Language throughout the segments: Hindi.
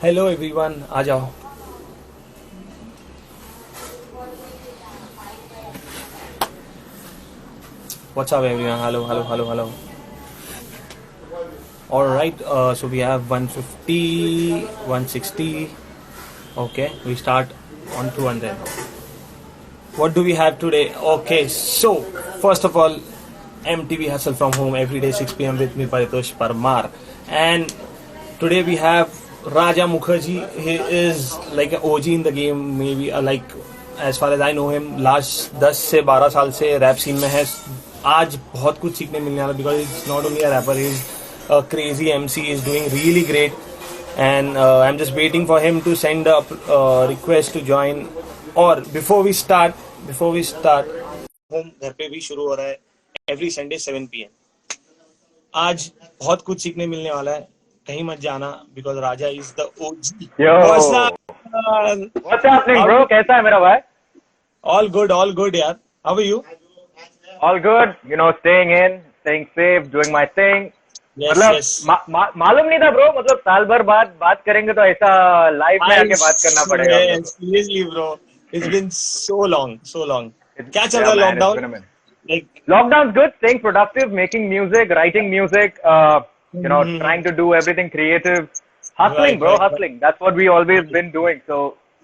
हेलो एवरीवन, आ जाओ। What's up everyone? Hello hello hello hello. Alright, so we have 150, 160. Okay, we start on 200. What do we have today? Okay, so first of all, MTV Hustle from Home every day 6 p.m. with me, Paritosh Parmar. And today we have Raja Mukherjee. He is like an OG in the game, maybe like as far as I know him, last 10 से 12 साल से रैप सीन में है. आज बहुत कुछ सीखने मिलने वाला because it's not only a rapper, he's a crazy MC, he's doing really great. And I'm just waiting for him to send a request to join. और before we start, होम घर पे भी शुरू हो रहा है एवरी संडे 7 PM. आज बहुत कुछ सीखने मिलने वाला है, कहीं मत जाना because Raja is the OG. Yo, what's happening, bro? कैसा है मेरा भाई? ऑल गुड यार. How are you? All good, staying in, staying safe, doing my thing. मतलब यस. मालूम नहीं था ब्रो, मतलब साल भर बाद बात करेंगे तो ऐसा लाइव में आके बात करना पड़ेगा हम लोग को. Seriously bro, it's been so long. क्या चल रहा Yeah, है man, it's been a lockdown? minute. Like Lockdown's good, staying productive, making music, writing music, trying to do everything creative, hustling, bro, right. hustling. That's what we always been doing. So,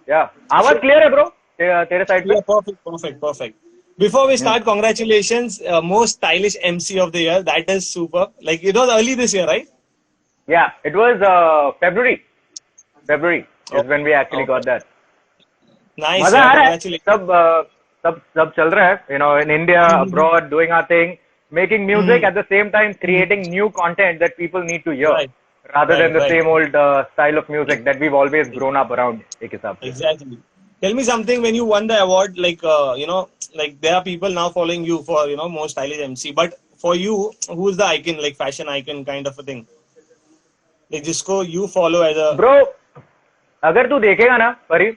yeah. आवाज clear है, bro? तेरे साइड पे? Yeah, perfect. Before we start, congratulations, most stylish MC of the year. That is super. Like it was early this year, right? Yeah, it was February. February is when we actually got that. Nice. मजा Yeah, आ रहा है. congratulations. सब चल रहा है. In India, abroad, doing our thing, making music at the same time, creating new content that people need to hear, Right. rather than the Right. same old style of music that we've always grown up around. एक हिसाब से. Exactly. Tell me something when you won the award, like, like there are people now following you for, most stylish MC. But for you, who's the icon, like fashion icon kind of a thing? Like, जिसको you follow as a. Bro, अगर तू देखेगा ना, परी,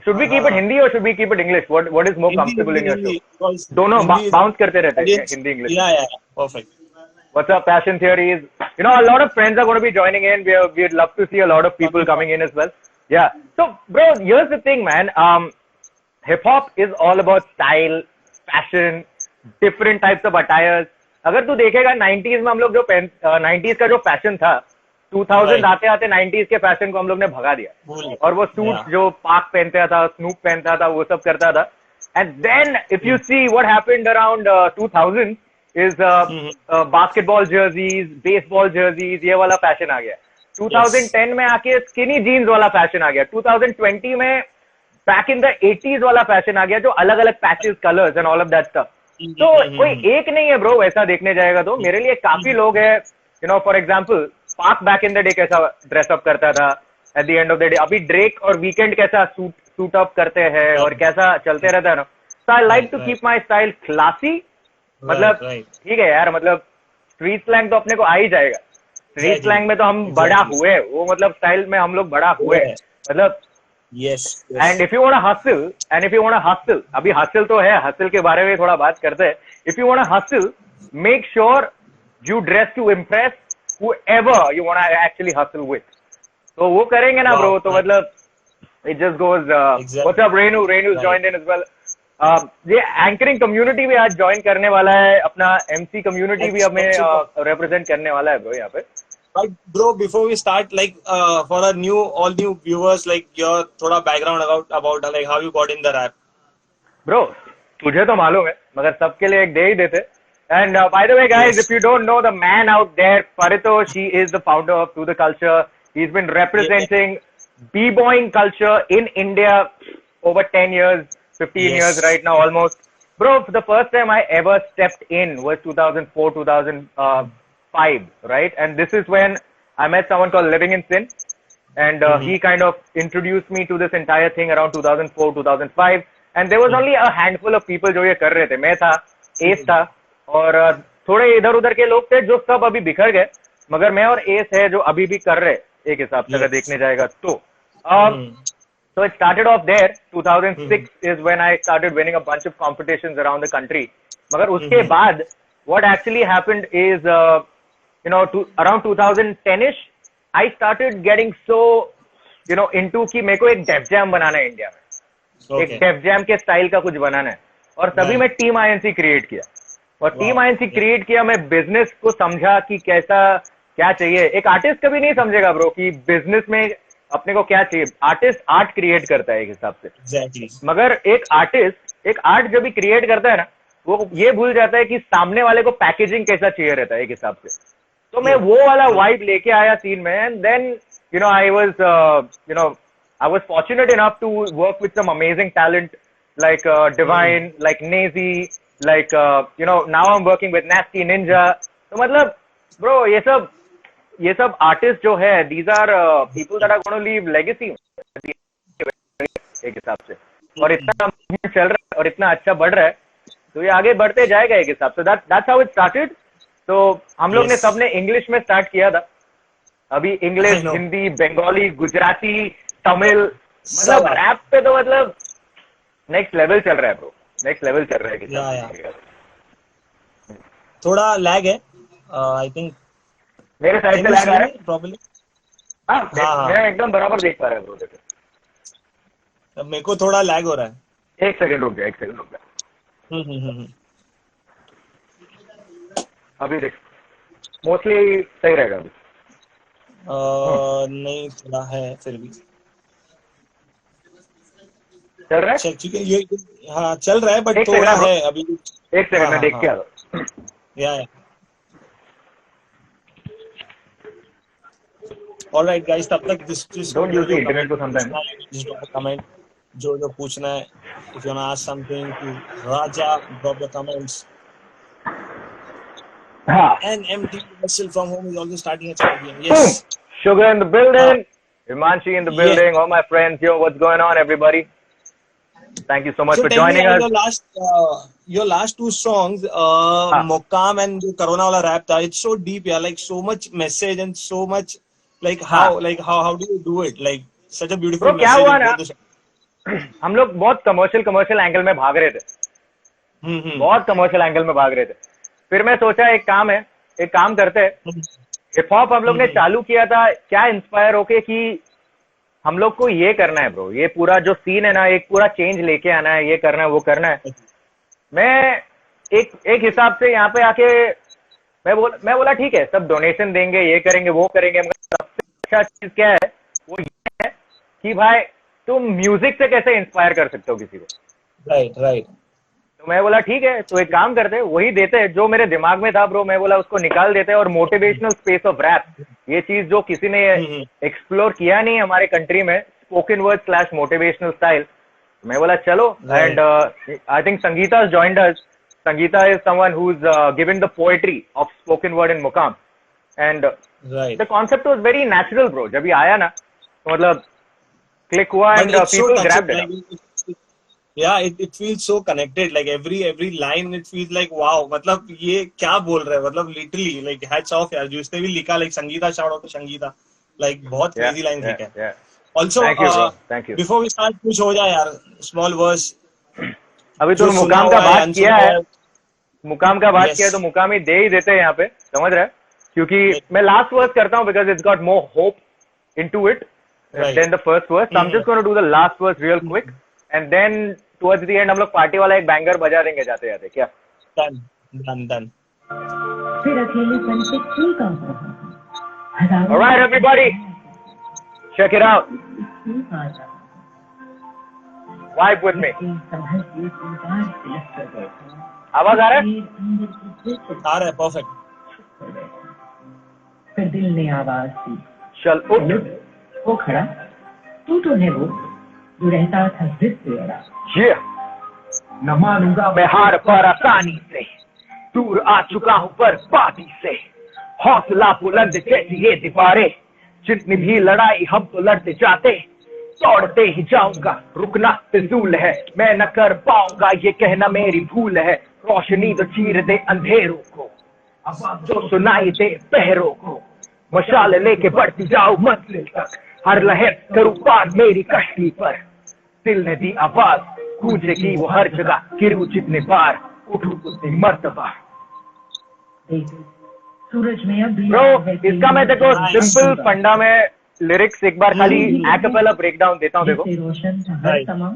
should we keep it हाँ. Hindi or should we keep it English? What is more comfortable in your show? Because दोनों Hindi is bounce करते रहते हैं against. Hindi English. Yeah. Perfect. What's up, Passion Theories? A lot of friends are going to be joining in. We'd love to see a lot of people coming in as well. Yeah. So, bro, here's the thing, man. Hip hop is all about style, fashion, different types of attires. अगर तू देखेगा 90s में हम लोग जो 90s का जो फैशन था, 2000 Right. आते आते 90s के फैशन को हम लोग ने भगा दिया. Cool. और वो सूट Yeah. जो पाक पहनता था, स्नूप पहनता था, वो सब करता था. And then if you see what happened around 2000 is basketball jerseys, baseball jerseys, ये वाला फैशन आ गया. 2010 में आके स्किनी जीन्स वाला फैशन आ गया. 2020 में बैक इन द 80s वाला फैशन आ गया, जो अलग अलग patches, colours and all of that stuff. तो कोई एक नहीं है ब्रो, वैसा देखने जाएगा तो मेरे लिए काफी लोग है. फॉर एग्जांपल, पाक बैक इन द डे कैसा ड्रेसअप करता था, at the end of the day अभी ड्रेक और वीकेंड कैसा सूट अप करते हैं और कैसा चलते रहता है ना. So I like to keep my style classy. मतलब ठीक है यार, मतलब स्ट्रीट स्लैंग तो अपने को आ ही जाएगा. स्ट्रीट स्लैंग में तो हम बड़ा हुए, वो मतलब स्टाइल में हम लोग बड़ा हुए, मतलब. Yes. And if you want to hustle, अभी हसल तो है, हसल के बारे में थोड़ा बात करते हैं. If you want to hustle, make sure you dress to impress whoever you want to actually hustle with. तो वो करेंगे ना ब्रो, तो मतलब it just goes. Exactly. What's up, Renu's joined in as well. ये एंकरिंग कम्युनिटी भी आज ज्वाइन करने वाला है, अपना MC कम्युनिटी भी हमें रिप्रेजेंट करने वाला है ब्रो यहाँ पे. Right, bro, before we start, like, for all new viewers, like, your thoda background about like how you got in the rap. Bro, तुझे तो मालूम है, मगर सबके लिए एक दे ही देते. And by the way, guys, Yes. if you don't know the man out there, Paritosh, he is the founder of To The Culture. He's been representing b-boying culture in India over 10 years, 15 years right now almost. Bro, the first time I ever stepped in was 2004, 2005, right? And this is when I met someone called Living in Sin. And he kind of introduced me to this entire thing around 2004, 2005. And there was only a handful of people जो ये कर रहे थे. मैं था, एस था, और थोड़े इधर उधर के लोग थे जो सब अभी बिखर गए. मगर मैं और एस है जो अभी भी कर रहे, एक हिसाब से अगर देखने जाएगा तो. So it started off there. 2006 is when I started winning a bunch of competitions around the country. मगर उसके बाद what actually happened is around 2010ish I started getting so into कि मेरे को एक डेफ जैम बनाना है इंडिया में, एक डेफ जैम के स्टाइल का कुछ बनाना है, और तभी मैं टीम आईएनसी क्रिएट किया। और टीम आईएनसी क्रिएट किया, मैं बिजनेस को समझा कि कैसा क्या चाहिए। एक आर्टिस्ट कभी नहीं समझेगा ब्रो कि बिजनेस में अपने को क्या चाहिए। आर्टिस्ट आर्ट क्रिएट करता है एक हिसाब से, मगर एक आर्ट जब भी क्रिएट करता है ना, वो ये भूल जाता है कि सामने वाले को पैकेजिंग कैसा चाहिए रहता है एक हिसाब से। तो मैं वो वाला वाइब लेके आया सीन में, and then I was fortunate enough to work with some amazing talent like Divine, like Nazy, like now I'm working with Nasty Ninja. तो मतलब bro ये सब artists जो है, these are people that are going to leave legacy एक हिसाब से। और इतना चल रहा है और इतना अच्छा बढ़ रहा है, तो ये आगे बढ़ते जाएगा एक हिसाब से। That's how it started. तो हम लोग ने सबने इंग्लिश में स्टार्ट किया था। अभी इंग्लिश, हिंदी, बंगाली, गुजराती, तमिल, मतलब रैप पे तो मतलब नेक्स्ट लेवल चल रहा है ब्रो, नेक्स्ट लेवल चल रहा है। थोड़ा लैग है आई थिंक मेरे साइड से लैग आ रहा है प्रॉब्लम। हाँ, मैं एकदम बराबर देख पा रहा है ब्रो। देखो मेरे को थोड़ा लैग हो रहा है। एक सेकंड रुक जा। अभी देख, मोस्टली सही रहेगा अभी। नहीं थोड़ा है फिर भी चल रहा है। ये हाँ चल रहा है, बट थोड़ा है अभी। एक सेकंड में देख के आ रहा। या ऑलराइट गाइस, तब तक just don't use the internet को sometimes just कमेंट जो पूछना है। if you wanna ask something to Raja, drop the comments. And MT Russell from home is also starting a champion. Yes. Sugar in the building. Himanshi in the building. All my friends, yo, what's going on, everybody? Thank you so much for joining us. Your last two songs, Mokam and the Corona wala rap, it's so deep, yeah. Like so much message and so much, like how do you do it? Like such a beautiful message. क्या हुआ ना, हम लोग बहुत कमर्शियल एंगल में भाग रहे थे। बहुत कमर्शियल एंगल में भाग रहे थे। फिर मैं सोचा एक काम करते हैं। हिप हॉप हम लोग ने चालू किया था क्या इंस्पायर होके कि हम लोग को ये करना है ब्रो, ये पूरा जो सीन है ना, एक पूरा चेंज लेके आना है, ये करना है, वो करना है। मैं एक हिसाब से यहाँ पे आके मैं बोला ठीक है, सब डोनेशन देंगे, ये करेंगे, वो करेंगे, मगर सबसे अच्छा चीज क्या है वो ये है कि भाई तुम म्यूजिक से कैसे इंस्पायर कर सकते हो किसी को। राइट। तो मैं बोला ठीक है, तो एक काम करते, वही देते जो मेरे दिमाग में था ब्रो, मैं बोला उसको निकाल देते। और मोटिवेशनल स्पेस ऑफ रैप, ये चीज जो किसी ने एक्सप्लोर किया नहीं हमारे कंट्री में, स्पोकन वर्ड / मोटिवेशनल स्टाइल, मैं बोला चलो। And I think Sangeeta joined us. Sangeeta is someone who is given the poetry of spoken word in मुकाम, and the concept was very natural bro. जब ये आया ना तो मतलब क्लिक हुआ and people grabbed it. Yeah, it feels so connected. Like every line, it feels like wow. मतलब ये क्या बोल रहा है? मतलब literally like hats off यार, जिसने भी लिखा, like Sangeeta, shout out to Sangeeta, like बहुत crazy lines लिखा है। Also, thank you. Before we start, कुछ हो जाए यार, small verse। अभी तो मुकाम का बात किया है, तो मुकाम ही दे ही देते हैं यहाँ पे, समझ रहे हैं? क्योंकि मैं लास्ट वर्स करता हूँ because it's got more hope into it than the first verse. So I'm just going to do the last verse real quick. And then towards the end हम लोग पार्टी वाला एक बैंगर बजा देंगे जाते जाते। क्या? Done. फिर अकेलेपन से क्यों कम रहा? All right, everybody, check it out. Vibe with me. आवाज आ रहा है? Perfect. फिर दिल ने आवाज दी, चल उठ। वो खड़ा, तू तो है वो जो रहता था जिद से अड़ा। न मानूंगा मैं हार पर आसानी से, दूर आ चुका हूँ बर्बादी से। हौसला बुलंद जैसी ये दीवारें, जितनी भी लड़ाई हम तो लड़ते जाते, दौड़ते ही जाऊंगा, रुकना फिजूल है। मैं न कर पाऊंगा ये कहना मेरी भूल है। रोशनी तो चीर दे अंधेरों को, आवाज जो सुनाई दे पहरों को। मशाल लेके बढ़ती जाओ मंजिल तक, हर लहर करूं पार मेरी कश्ती पर। दिल ने दी आवाज, गूंजेगी वो हर जगह, गिरूं जितने बार, उठूं उतनी मर्तबा। सूरज में अब ब्रो, इसका मैं देखो सिंपल फंडा में लिरिक्स एक बार खाली एक्apella ब्रेकडाउन देता हूँ देखो. जिससे रोशन था हर समा,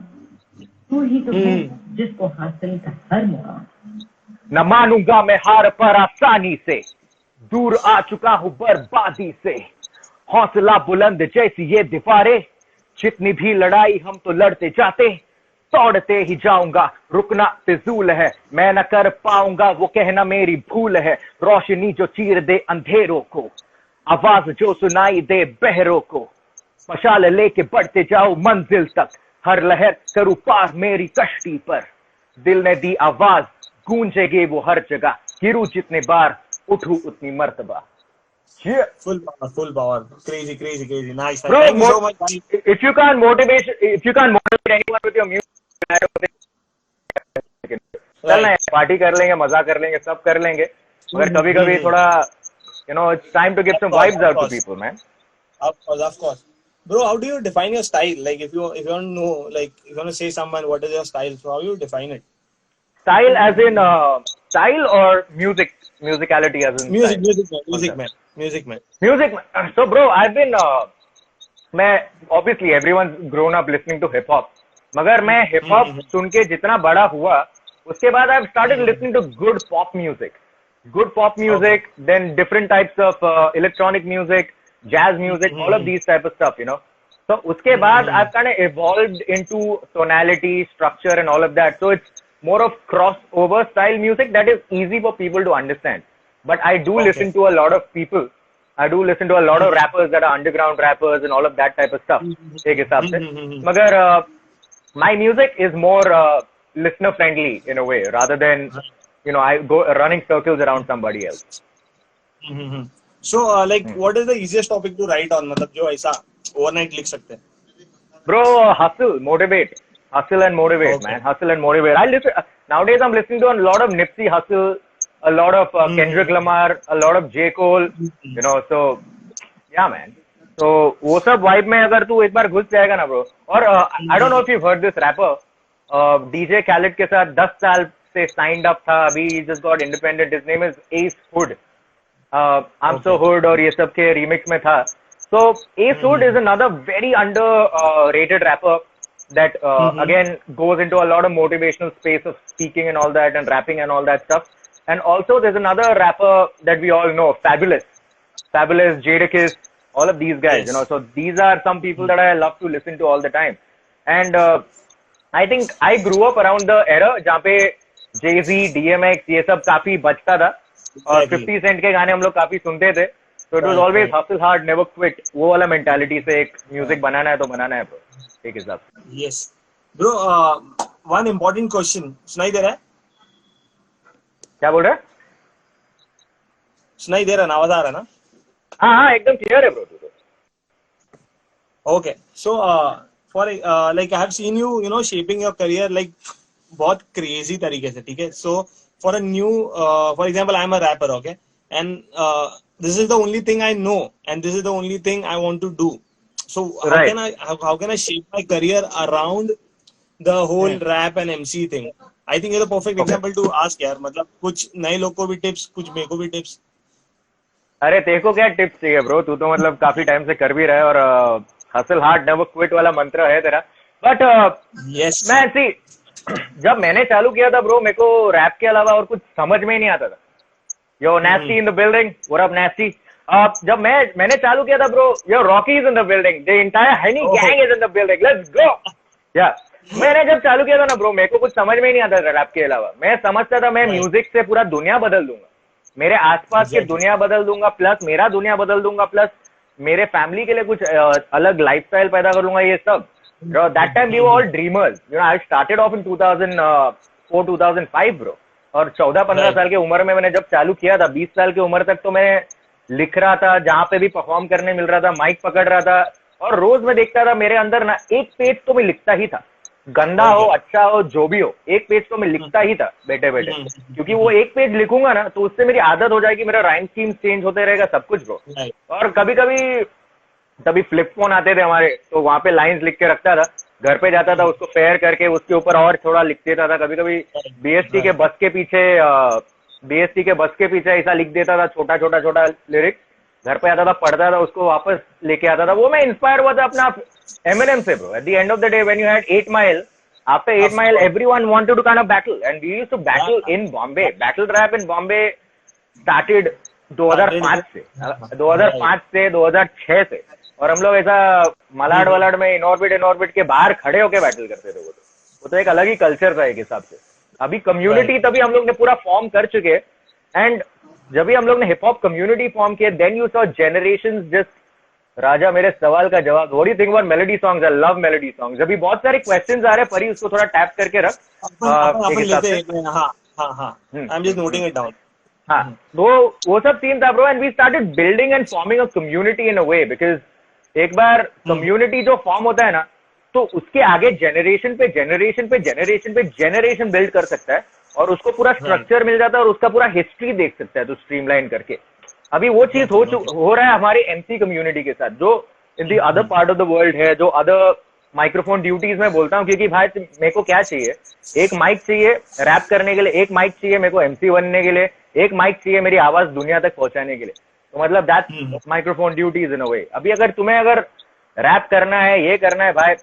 तू ही तो है जिसको हासिल था हर मुकाम. न मानूंगा मैं हार पर आसानी से, दूर आ चुका हूँ बर्बादी से, हौसला बुलंद जैसी ये दीवारें, जितनी भी लड़ाई हम तो लड़ते जाते, तोड़ते ही जाऊंगा, रुकना फिजूल है, मैं न कर पाऊंगा वो कहना मेरी भूल है, रोशनी जो चीर दे अंधेरों को, आवाज जो सुनाई दे बहरों को, मशाल लेके बढ़ते जाओ मंजिल तक, हर लहर करूं पार मेरी कश्ती पर, दिल ने दी आवाज गूंजेगी वो हर जगह, गिरूं जितने बार उठूं उतनी मर्तबा. Yeah. Full power. Crazy. Nice. Bro, Thank you so much. if you can't motivate anyone with your music, चलना है, पार्टी कर लेंगे, मजा कर लेंगे, सब कर लेंगे, मगर कभी कभी थोड़ा it's time to give some vibes out to people, man. Of course. Bro, how do you define your style? Like if you want to know, like if you want to say someone what is your style, so how do you define it? Style as in style or musicality as in Music man. Music. So bro, I've been obviously everyone's grown up listening to hip hop. मगर मैं hip hop सुन के जितना बड़ा हुआ, उसके बाद I've started listening to good pop music, then different types of electronic music, jazz music, all of these type of stuff, So उसके बाद I've kind of evolved into tonality, structure, and all of that. So it's more of crossover style music that is easy for people to understand. But I do listen to a lot of people. I do listen to a lot of rappers that are underground rappers and all of that type of stuff. एक हिसाब से. मगर my music is more listener friendly in a way, rather than I go running circles around somebody else. So what is the easiest topic to write on? मतलब जो ऐसा overnight लिख सकते हैं. Bro, hustle and motivate, man. Hustle and motivate. Nowadays I'm listening to a lot of Nipsey Hussle, a lot of Kendrick Lamar, a lot of J. Cole, so yeah, man. So वो सब vibe में अगर तू एक बार घुस जाएगा ना, bro. और I don't know if you've heard this rapper, DJ Khaled के साथ 10 साल से signed up था, अभी he just got independent. His name is Ace Hood. I'm So Hood और ये सब के remix में था. So Ace Hood is another very underrated rapper that again goes into a lot of motivational space of speaking and all that and rapping and all that stuff. And also there's another rapper that we all know, Fabulous, Jadakiss, all of these guys, so these are some people that I love to listen to all the time. And I think I grew up around the era जहाँ पे Jay-Z, DMX ये सब काफी बजता था और 50 Cent के गाने हम लोग काफी सुनते थे. So it was always hustle hard, never quit. वो वाला mentality से एक music बनाना है तो बनाना है, एक हिसाब से. Yes, bro. One important question. सुनाई दे रहा है? क्या बोल रहा है? सुनाई दे रहा है ना? आवाज आ रहा है ना? हाँ एकदम क्लियर है bro. Okay, so for like I have seen you shaping your career like बहुत crazy तरीके से, ठीक है? So for a new for example, I am a rapper, okay, and this is the only thing I know and this is the only thing I want to do. So how can I shape my career around the whole rap and MC thing? I think you're the perfect example to ask यार. मतलब कुछ नए लोग को भी tips, कुछ मेरे को भी tips. अरे तेरे को क्या टिप्स चाहिए ब्रो? तू तो मतलब काफी टाइम से कर भी रहा है और हसल हार्ड नेवर क्विट वाला मंत्र है तेरा. बट मैं जब मैंने चालू किया था ब्रो, मेरे को रैप के अलावा और कुछ समझ में ही नहीं आता था. Yo nasty in the building, what up nasty. जब मैंने चालू किया था bro, yo Rocky is in the building, the entire Honey gang is in the building, let's go. या मैंने जब चालू किया था ना ब्रो, मेरे को कुछ समझ में ही नहीं आता था रैप के अलावा. मैं समझता था मैं म्यूजिक से पूरा दुनिया बदल दूंगा, मेरे आसपास की दुनिया बदल दूंगा, प्लस मेरा दुनिया बदल दूंगा, प्लस मेरे फैमिली के लिए कुछ अलग लाइफस्टाइल पैदा कर लूंगा. ये सब that time we were all dreamers. I started off in 2004 2005 bro. और 14-15 साल की उम्र में मैंने जब चालू किया था, 20 साल की उम्र तक तो मैं लिख रहा था, जहां पे भी परफॉर्म करने मिल रहा था माइक पकड़ रहा था, और रोज मैं देखता था मेरे अंदर ना एक पेज तो मैं लिखता ही था, गंदा हो अच्छा हो जो भी हो, एक पेज तो मैं लिखता ही था बैठे बैठे. क्योंकि वो एक पेज लिखूंगा ना तो उससे मेरी आदत हो जाएगी, मेरा राइम स्कीम चेंज होते रहेगा, सब कुछ ब्रो. और कभी कभी फ्लिप फोन आते थे हमारे, तो वहां पे लाइंस लिख के रखता था, घर पे जाता था उसको फेयर करके उसके ऊपर और थोड़ा लिख देता था. कभी कभी बीएसटी के बस के पीछे ऐसा लिख देता था, छोटा लिरिक्स. घर पे आता था, पढ़ता था, उसको वापस लेके आता था. वो मैं इंस्पायर हुआ था अपना Eminem से bro. At the end of the day, when you had 8 Mile, after 8 Mile, everyone wanted to kind of battle, and we used to battle in Bombay. Battle rap in Bombay started 2005 से 2006 से, और हम लोग ऐसा मलाड वलाड में इनऑर्बिट के बाहर खड़े होके बैटल करते थे. वो तो एक अलग ही कल्चर था एक हिसाब से. अभी कम्युनिटी तभी हम लोग ने पूरा फॉर्म कर चुके, एंड जब भी हम लोग ने हिप हॉप कम्युनिटी फॉर्म किया, then you saw generations just. Raja, मेरे सवाल का जवाब, what do you think about melody songs? I love melody songs. अभी बहुत सारे क्वेश्चंस आ रहे हैं, परी उसको थोड़ा टैप करके रख. I am just noting it down. हाँ, तो वो सब सीन था bro, and we started building and forming a community in a way, because एक बार कम्युनिटी जो फॉर्म होता है ना, तो उसके आगे जनरेशन पे जनरेशन पे जनरेशन पे जनरेशन बिल्ड कर सकता है, और उसको पूरा स्ट्रक्चर मिल जाता है, और उसका पूरा हिस्ट्री देख सकता है तो स्ट्रीमलाइन करके. अभी वो चीज हो रहा है हमारे एमसी कम्युनिटी के साथ, जो in the other part of the world है, जो अदर माइक्रोफोन ड्यूटीज में बोलता हूँ, क्योंकि भाई मेरे को क्या चाहिए, एक माइक चाहिए रैप करने के लिए, एक माइक चाहिए मेरे को एमसी बनने के लिए, एक माइक चाहिए मेरी आवाज दुनिया तक पहुंचाने के लिए. तो मतलब that's microphone duties in a वे. अभी अगर तुम्हें अगर रैप करना है, ये करना है भाई,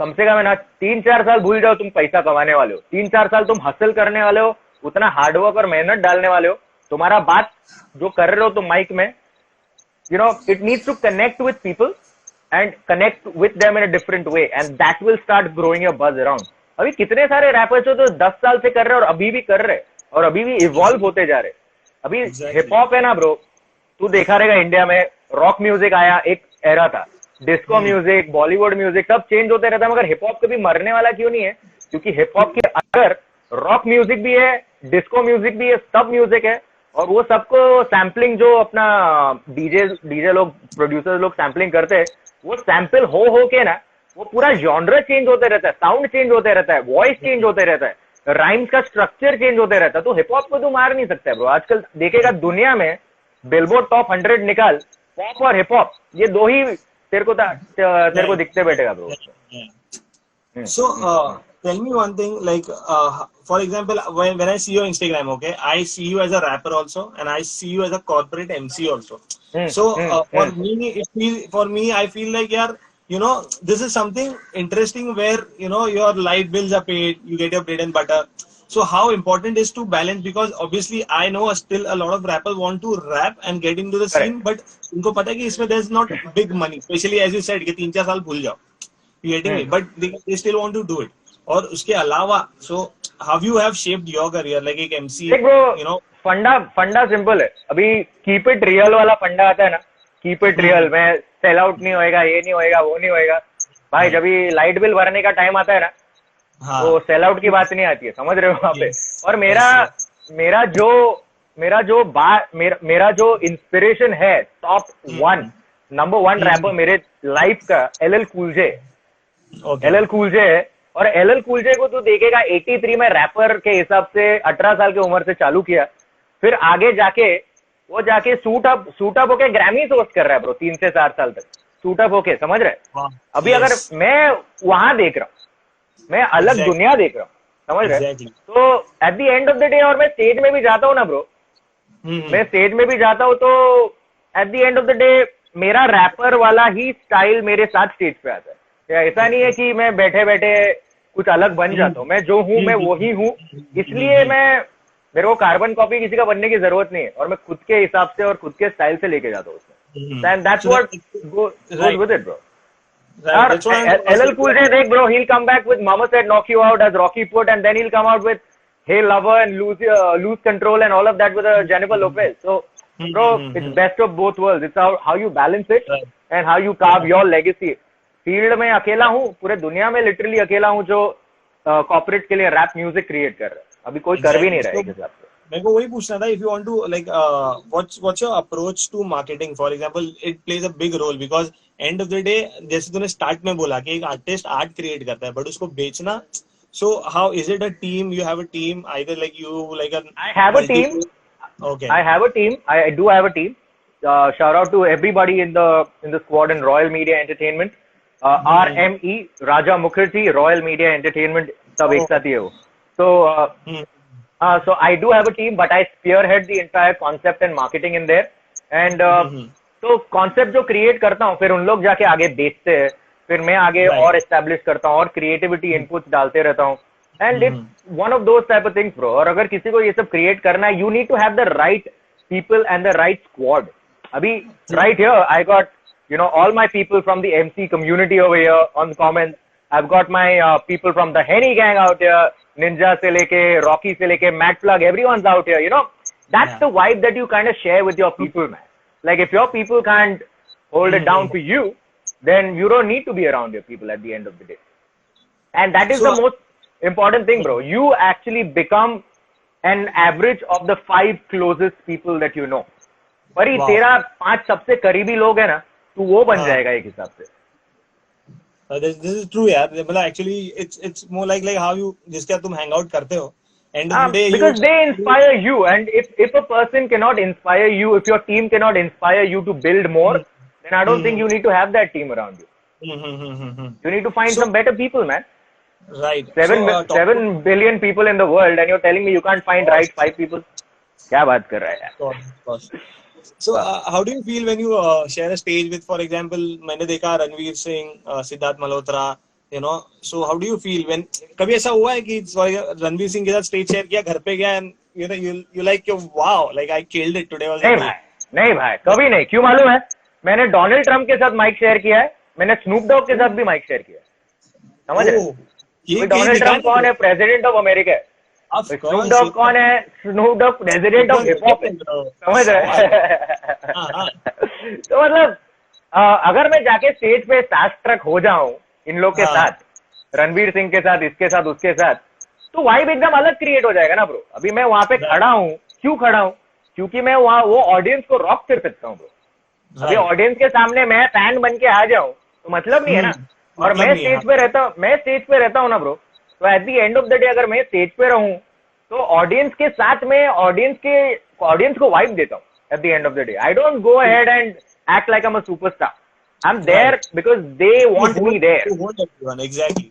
कम से कम है ना 3-4 साल भूल जाओ तुम पैसा कमाने वाले हो, 3-4 साल तुम हसल करने वाले हो, उतना हार्डवर्क और मेहनत डालने वाले हो. तुम्हारा बात जो कर रहे हो तुम माइक में, you know, it needs to connect with people and connect with them in a different way, and that will start growing your buzz around. अभी कितने सारे रैपर्स हो तो 10 साल से कर रहे हैं और अभी भी कर रहे हैं, और अभी भी इवॉल्व होते जा रहे. अभी हिप हॉप है ना ब्रो, तू देखा रहेगा इंडिया में रॉक म्यूजिक आया, एक एरा था, डिस्को म्यूजिक, बॉलीवुड म्यूजिक, सब चेंज होते रहता है, मगर हिप हॉप कभी मरने वाला क्यों नहीं है? क्योंकि हिप हॉप के अंदर रॉक म्यूजिक भी है, डिस्को म्यूजिक भी है, सब म्यूजिक है, और वो सबको सैम्पलिंग जो अपना डीजे लोग, प्रोड्यूसर लोग सैम्पलिंग करते हैं, वो सैम्पल हो के ना वो पूरा जॉनर चेंज होते रहता है, साउंड चेंज होते रहता है, वॉइस चेंज होते रहता है, राइम्स का स्ट्रक्चर चेंज होते रहता है. तो हिप हॉप को तो मार नहीं सकता है ब्रो. आजकल देखेगा दुनिया में बिलबोर्ड टॉप 100 निकाल, पॉप और हिप हॉप, ये दो ही तेरे को दिखते बैठेगा bro. So, tell me one thing, like, for example, when I see your Instagram, okay, I see you as a rapper also, and I see you as a corporate MC also. For me, I feel like, yeah, you know, this is something interesting where, you know, your light bills are paid, you get your bread and butter. So how important is to balance? Because obviously I know still a lot of rappers want to rap and get into the scene, but उनको पता है कि इसमें there's not big money, especially as you said कि 3-4 साल भूल जाओ, you getting me? But they still want to do it. और उसके अलावा, so how you have shaped your career like एक MC, you know? फंडा सिंपल है. अभी कीप इट रियल वाला फंडा आता है ना, कीप इट रियल में सेल आउट नहीं होएगा, ये नहीं होएगा, वो नहीं होएगा भाई. जब भी लाइट बिल भरने का टाइम आता है ना, तो सेल आउट की बात नहीं आती है, समझ रहे हो वहां पे. और मेरा जो इंस्पिरेशन है, टॉप 1 नंबर 1 रैपर मेरे लाइफ का LL Cool J. LL Cool J है, और LL Cool J को तू देखेगा 83 में रैपर के हिसाब से 18 साल की उम्र से चालू किया, फिर आगे जाके वो जाके सूट अप होके ग्रैमी होस्ट कर रहा है ब्रो 3 से 4 साल तक सूट अप होके, समझ रहे. अभी अगर मैं वहां देख रहा हूँ, मैं अलग दुनिया देख रहा हूँ, समझ रहे. तो eight the end of the day, और मैं स्टेज में भी जाता हूँ ना ब्रो, मैं स्टेज में भी जाता हूँ, तो eight the end of the day मेरा रैपर वाला ही स्टाइल मेरे साथ स्टेज पे आता है. ऐसा नहीं है कि मैं बैठे बैठे कुछ अलग बन जाता हूँ. मैं जो हूँ मैं वही हूँ, इसलिए मेरे को कार्बन कॉपी किसी का बनने की जरूरत नहीं है, और मैं खुद के हिसाब से और खुद के स्टाइल से लेके जाता हूँ उसमें. And that's what goes with it, bro. LL Cool J, देख bro, he'll come back with Mama Said Knock You Out as Rocky put, and then he'll come out with Hey Lover and Lose Control and all of that with a Jennifer Lopez. So bro, it's best of both worlds. It's how you balance it and how you carve your legacy. Field में अकेला हूँ, पूरे दुनिया में लिटरली अकेला हूँ जो कॉर्पोरेट के लिए रैप म्यूजिक क्रिएट कर रहा है. अभी कोई कर भी नहीं रहा है एक हिसाब से. मेरे को वही पूछना था, if you want to like what's your approach to marketing? For example, it plays a big role because end of the day, जैसे तूने स्टार्ट में बोला कि एक आर्टिस्ट आर्ट क्रिएट करता है, बट उसको बेचना, so how is it a team? You have a team, either like you like a I have a team. Okay. I have a team. I do have a team. Shout out to everybody in the squad in Royal Media Entertainment. RME, Raja Mukherjee, Royal Media Entertainment, सब एक साथ ही है वो. So I do have a team, but I spearhead the entire concept and marketing in there. And तो कॉन्सेप्ट जो क्रिएट करता हूँ, फिर उन लोग जाके आगे बेचते हैं, फिर मैं आगे और एस्टेब्लिश करता हूँ और क्रिएटिविटी इनपुट्स डालते रहता हूँ. And it's one of those type of things bro. और अगर किसी को ये सब क्रिएट करना है, you need to have the right people and the right squad. अभी right here I got all my people from the MC community over here on the comments. I've got my people from the Henny gang out here, Ninja se leke, Rocky se leke, Matt Plug, everyone's out here, That's the vibe that you kind of share with your people, man. Like if your people can't hold it down for you, then you don't need to be around your people at the end of the day. And that is the most important thing, bro. You actually become an average of the 5 closest people that you know. पर ही तेरा 5 सबसे करीबी लोग है ना, तो वो बन जाएगा एक हिसाब से. This is true यार. मतलब actually it's more like how you जिसके तुम hang out करते हो. End of the day, because they inspire you, and if a person cannot inspire you, if your team cannot inspire you to build more, then I don't think you need to have that team around you. You need to find some better people, man. Right. 7 billion people in the world, and you're telling me you can't find right 5 people? क्या बात कर रहा है यार? Of course. So how do you feel when you share a stage with, for example, मैंने देखा Ranveer Singh, Siddharth Malhotra, so how do you feel when कभी ऐसा हुआ है कि रणवीर सिंह के साथ स्टेज शेयर किया, घर पे गया and you like wow, like I killed it today? नहीं भाई, कभी नहीं. क्यों मालूम है? मैंने डोनाल्ड ट्रम्प के साथ माइक शेयर किया है, मैंने स्नूप डॉग के साथ भी माइक शेयर किया है. समझ रहे? डोनाल्ड ट्रम्प कौन है? President of America. Snoop Dogg कौन है? Snoop Dogg president of hip hop. समझ रहे? तो मतलब अगर मैं जाके स्टेज पे स्टारस्ट्रक हो जाऊं इन लोग के साथ, रणवीर सिंह के साथ, इसके साथ, उसके साथ, तो वाइब एकदम अलग क्रिएट हो जाएगा ना ब्रो. अभी मैं वहां पे खड़ा हूँ, क्यों खड़ा हूँ? क्योंकि मैं वहां वो ऑडियंस को रॉक कर सकता हूँ ब्रो. अभी ऑडियंस के सामने मैं फैन बन के आ जाऊं तो मतलब नहीं है ना. और मैं स्टेज पे रहता हूँ ना ब्रो, तो eight the end of the day अगर मैं स्टेज पे रहूं तो ऑडियंस के साथ में ऑडियंस को वाइब देता हूँ. Eight the end of the day I don't go ahead and act like I am a superstar. I'm there because they want me there. Exactly.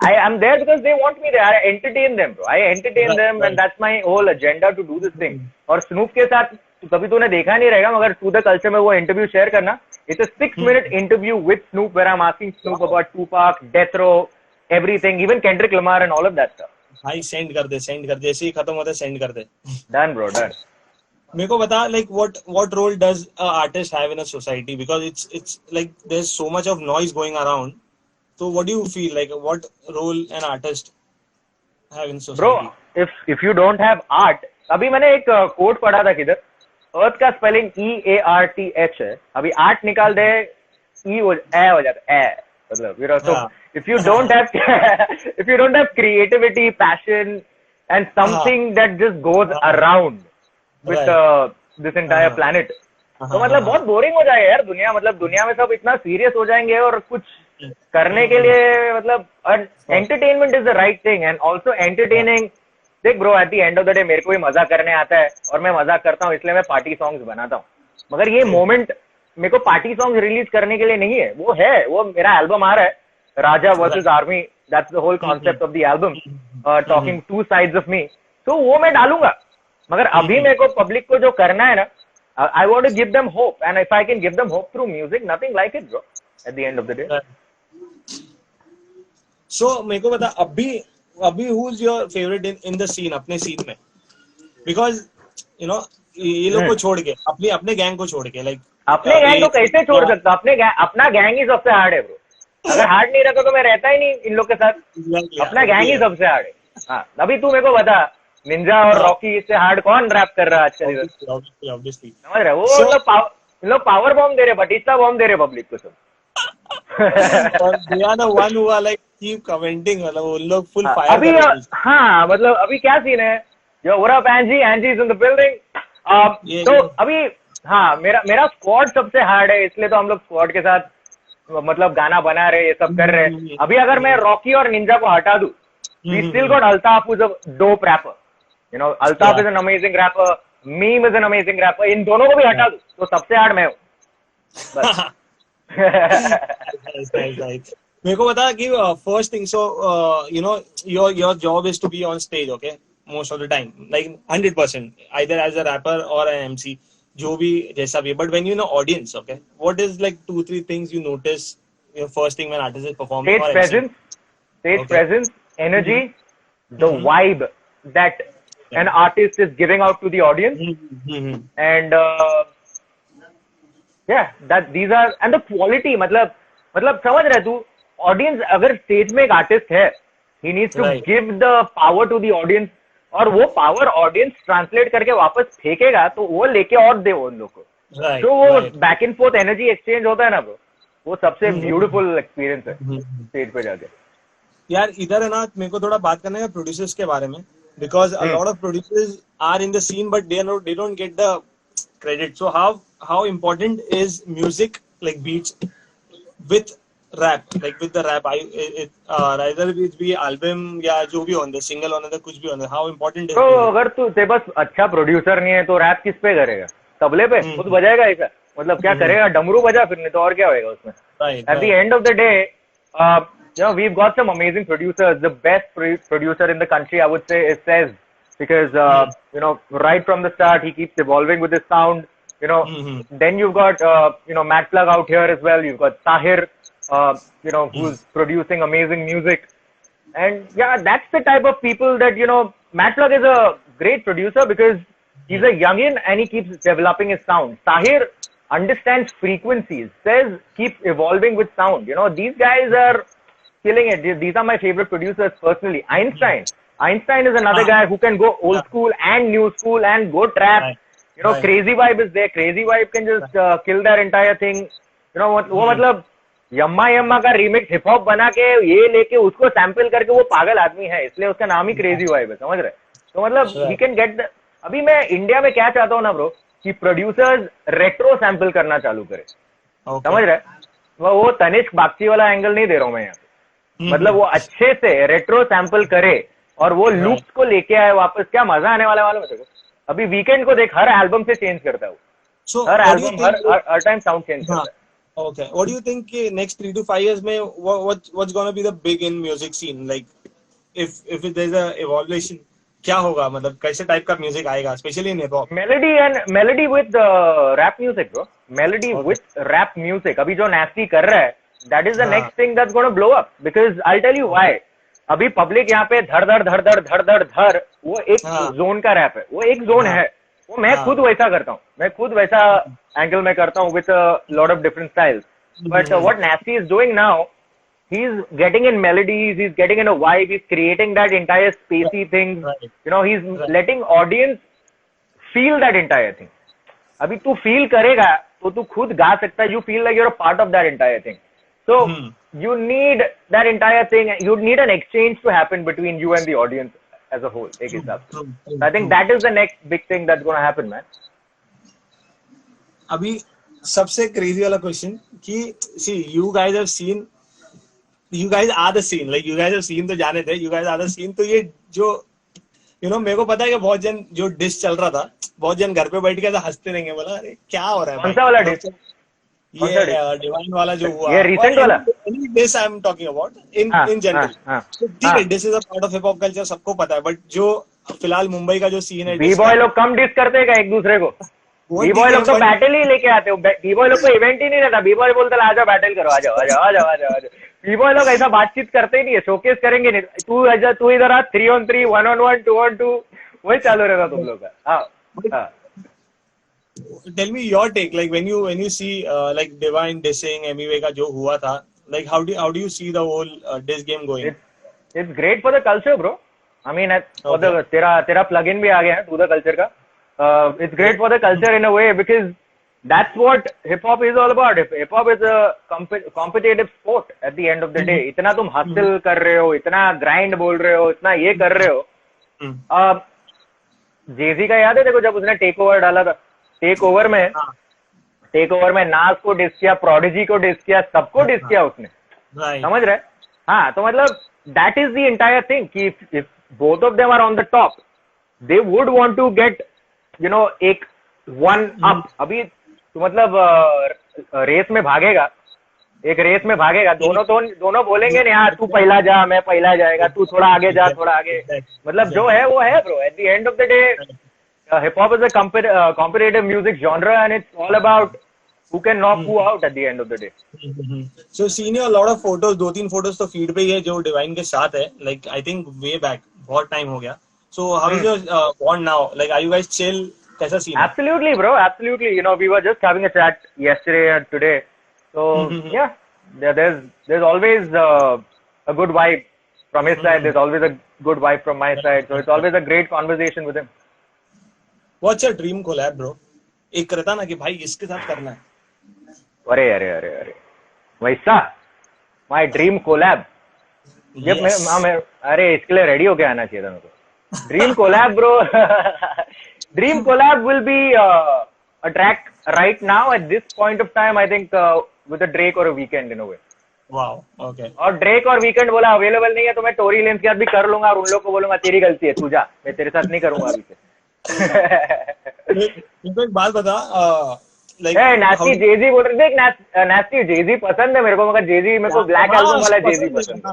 I'm there because they want me there. I entertain them, bro. I entertain them, and that's my whole agenda to do this thing. और स्नूप के साथ कभी तूने देखा नहीं रहेगा, मगर टू द कल्चर में वो इंटरव्यू शेयर करना. It's a 6-minute interview with Snoop where I'm asking Snoop about Tupac, Death Row, everything, even Kendrick Lamar and all of that stuff. भाई सेंड कर दे. जैसे ही खत्म होता है सेंड कर दे. Done, bro. Done. मेरे को बता, like what role does a artist have in a society, because it's like there's so much of noise going around. So what do you feel like, what role an artist have in society? Bro, if you don't have art, अभी मैंने एक कोट पढ़ा था किधर, अर्थ का स्पेलिंग EARTH है, अभी आर्ट निकाल दे ई हो जाता है, मतलब so if you don't have creativity, passion and something that just goes around with this entire planet, तो मतलब बहुत बोरिंग हो जाएगा यार दुनिया. मतलब दुनिया में सब इतना सीरियस हो जाएंगे और कुछ करने के लिए मतलब entertainment is the right thing. And also entertaining. देख bro, at the end of the day मेरे को भी मजा करने आता है और मैं मजाक करता हूँ, इसलिए मैं पार्टी सॉन्ग्स बनाता हूँ. मगर ये मोमेंट मेरे को पार्टी सॉन्ग्स रिलीज करने के लिए नहीं है. वो मेरा एल्बम आ रहा है, Raja versus army. That's the whole concept of the album, talking 2 sides of me. तो वो मैं डालूंगा. मगर अभी मेरे को पब्लिक को जो करना है ना, I want to give them hope, and if I can give them hope through music, nothing like it, bro. At the end of the day. So मेरे को बता, अभी who's your favorite in the scene, अपने scene में? Because ये लोग को छोड़ के, अपने गैंग को छोड़ के, like अपने गैंग को कैसे छोड़ सकता? अपना गैंग ही सबसे हार्ड है ब्रो. अगर हार्ड नहीं रहता तो मैं रहता ही नहीं इन लोग के साथ. अपना गैंग ही सबसे हार्ड है. हाँ, अभी तू मेरे को बता, निंजा और रॉकी से हार्ड कौन रैप कर रहा है आजकल? Obviously. समझ रहे? वो लोग पावर बॉम्ब दे रहे, बटिस्टा बॉम्ब दे रहे पब्लिक को सब. They are the one who are like keep commenting, मतलब वो लोग full fire. अभी हाँ, मतलब अभी क्या सीन है? Yo, what up Angie is in the building. तो अभी हाँ, मेरा स्क्वाड सबसे हार्ड है, इसलिए तो हम लोग स्क्वाड के साथ मतलब गाना बना रहे, ये सब कर रहे. अभी अगर मैं रॉकी और निंजा को हटा दूं, we still got Altaf, who's a dope rapper. Altaf is an amazing rapper. Meme is an amazing rapper. इन दोनों को भी हटा दूं तो सबसे हार्ड मैं हूँ. मेरे को बता कि first thing, so your job is to be on stage, okay, most of the time, like 100%, either as a rapper or an MC. जो भी जैसा भी, but when you know audience, okay, what is like 2-3 things you notice, first thing when artist is performing Stage or MC? presence, stage Okay. presence, energy, the Mhm. vibe that an artist is giving out to the audience, Mm-hmm. and yeah, that these are and the quality. मतलब समझ रहे तू? Audience अगर stage में एक artist है, he needs to Right. give the power to the audience, और वो power audience translate करके वापस फेंकेगा तो वो लेके और दे उन लोग को. Right. तो वो Right. back and forth energy exchange होता है ना bro, वो सबसे हम्म, beautiful experience है हम्म. stage पे जाके. यार इधर है ना, मेरे को थोड़ा बात करना है प्रोड्यूसर्स के बारे में, because a lot of producers are in the scene but they don't get the credit. So how important is music like beats with rap, like with the rap, rather with be album या जो भी on the single on the कुछ भी on the, how important is तो अगर तू ते बस अच्छा प्रोड्यूसर नहीं है तो रैप किस पे करेगा? तबले पे खुद बजाएगा ऐसा? मतलब क्या करेगा? डमरू बजा फिर, नहीं तो और क्या होएगा उसमें? Right At the end of the day, we've got some amazing producers. The best producer in the country, I would say, is Sez, because right from the start, he keeps evolving with his sound. Then you've got Matt Plug out here as well. You've got Tahir, who's producing amazing music. And yeah, that's the type of people that Matt Plug is a great producer because he's a youngin and he keeps developing his sound. Tahir understands frequencies, says keeps evolving with sound. These guys are killing it. These are my favorite producers personally. Einstein is another guy who can go old school and new school and go trap. Right. Crazy Vibe is there. Crazy Vibe can just kill that entire thing. वो मतलब यम्मा का रीमिक्स हिप हॉप बना के ये लेके उसको सैंपल करके, वो पागल आदमी है, इसलिए उसका नाम ही क्रेजी वाइब है, समझ रहे? तो मतलब ही कैन गेट द. अभी मैं इंडिया में क्या चाहता हूँ ना ब्रो, कि प्रोड्यूसर्स रेट्रो सैंपल करना चालू करे. समझ रहे? वो तनिष्क बागची वाला एंगल नहीं दे रहा हूँ मैं यहाँ पे. मतलब वो अच्छे से रेट्रो सैंपल करे और वो लूप्स को लेके आए वापस. क्या मजा आने वाला मालूम है तेरे को? अभी वीकेंड को देख, हर एल्बम से चेंज करता है वो. हर एल्बम हर टाइम साउंड चेंज करता है. Okay. What do you think next 3 to 5 years में what's gonna be the big in music scene? Like if there's a evolution, क्या होगा? मतलब कैसे टाइप का म्यूजिक आएगा, specially in hip hop? Melody with rap music bro. Melody with rap music. अभी जो नास्टी कर रहा है, that is the next thing that's gonna blow up. Because I tell you why. अभी पब्लिक यहाँ पे धड़ धड़ वो एक जोन का रैप है, वो एक जोन है. वो मैं खुद वैसा करता हूँ, मैं खुद वैसा एंगल में करता हूँ with lot of different styles. But what nasty is doing now, he's getting in melodies, he's getting in a vibe, he's creating that entire spacey thing. He's letting audience feel that entire thing. अभी तू feel करेगा तो तू खुद गा सकता है. You feel like you're a part of that entire thing. So you need that entire thing. You need an exchange to happen between you and the audience as a whole. एक हिसाब से. I think that is the next big thing that's going to happen, man. अभी सबसे crazy वाला question कि see you guys are the scene, like you guys have seen तो जाने थे, you guys are the scene. तो ये जो मेरे को पता है कि बहुत जन जो डिश चल रहा था, बहुत जन घर पे बैठ के ऐसा हंसते रहेंगे, बोला अरे क्या हो रहा है. कौन सा वाला डिश? ये डिवाइन वाला जो हुआ, ये रिसेंट वाला this I am talking about in general. ठीक है, this is a part of hip hop culture, सबको पता है. बट जो फिलहाल मुंबई का जो सीन है, बी बॉय लोग कम डिस करते हैं एक दूसरे को. बी बॉय लोग तो बैटल ही लेके आते हो. बी बॉय लोग को इवेंट ही नहीं रहता. बी बॉय बोलता आजा बैटल करो, आजाओ. बी बॉय लोग ऐसा बातचीत करते ही नहीं है, शोकेस करेंगे नहीं. तू इधर आ, 3-on-3, 1-on-1, 2-on-2, वही चालू रहेगा तुम लोग का. Tell me your take, like when you see like Divine dissing MEV का जो हुआ था, like how do you see the whole diss game going? It's great for the culture, bro. I mean, तेरा plugin भी आ गया है to the culture का. It's great for the culture in a way because that's what hip hop is all about. Hip hop is a competitive sport at the end of the day. इतना तुम hustle कर रहे हो, इतना grind बोल रहे हो, इतना ये कर रहे हो. जेजी का याद है देखो, जब उसने टेक ओवर डाला था, टेक ओवर में नाज को डिस किया, प्रोडिजी को डिस किया, सबको डिस किया उसने. समझ रहे? हाँ, तो मतलब that is the entire thing कि if both of them are on the top, they would want to get एक one up. अभी तो मतलब रेस में भागेगा, दोनों बोलेंगे नहीं, हाँ तू पहला जा, मैं पहला जाएगा, तू थोड़ा आगे जा, थोड़ा आगे. मतलब जो है वो है bro. At the end of the day hip hop is a competitive music genre, and it's all about who can knock who out at the end of the day. So seen a lot of photos, 2-3 photos तो feed पे ही है जो Divine के साथ है, like I think way back, बहुत time हो गया. So how is your bond now? Like are you guys chill? कैसा scene है? Absolutely, bro. Absolutely. You know, we were just having a chat yesterday and today. So yeah, there's always a good vibe from his side. There's always a good vibe from my side. So it's always a great conversation with him. What's your dream collab, bro? एक करता ना कि भाई इसके साथ करना है. अरे वैसा माय ड्रीम कोलैब. अरे इसके लिए रेडी होके आना चाहिए था मेरे को. Dream collab bro. Dream collab will be a track right now at this point of time. I think with a Drake और a Weekend in a way. Wow, okay. और ड्रेक और वीकेंड बोला अवेलेबल नहीं है तो मैं टोरी लेन्स के साथ भी कर लूंगा और उन लोग को बोलूंगा तेरी गलती है, तू जा, मैं तेरे साथ नहीं करूंगा अभी से. एक बात बता, like नास्टी जेजी बोल रहे थे. नास्टी जेजी पसंद है मेरे को, मगर जेजी मेरे को ब्लैक एल्बम वाला जेजी पसंद है.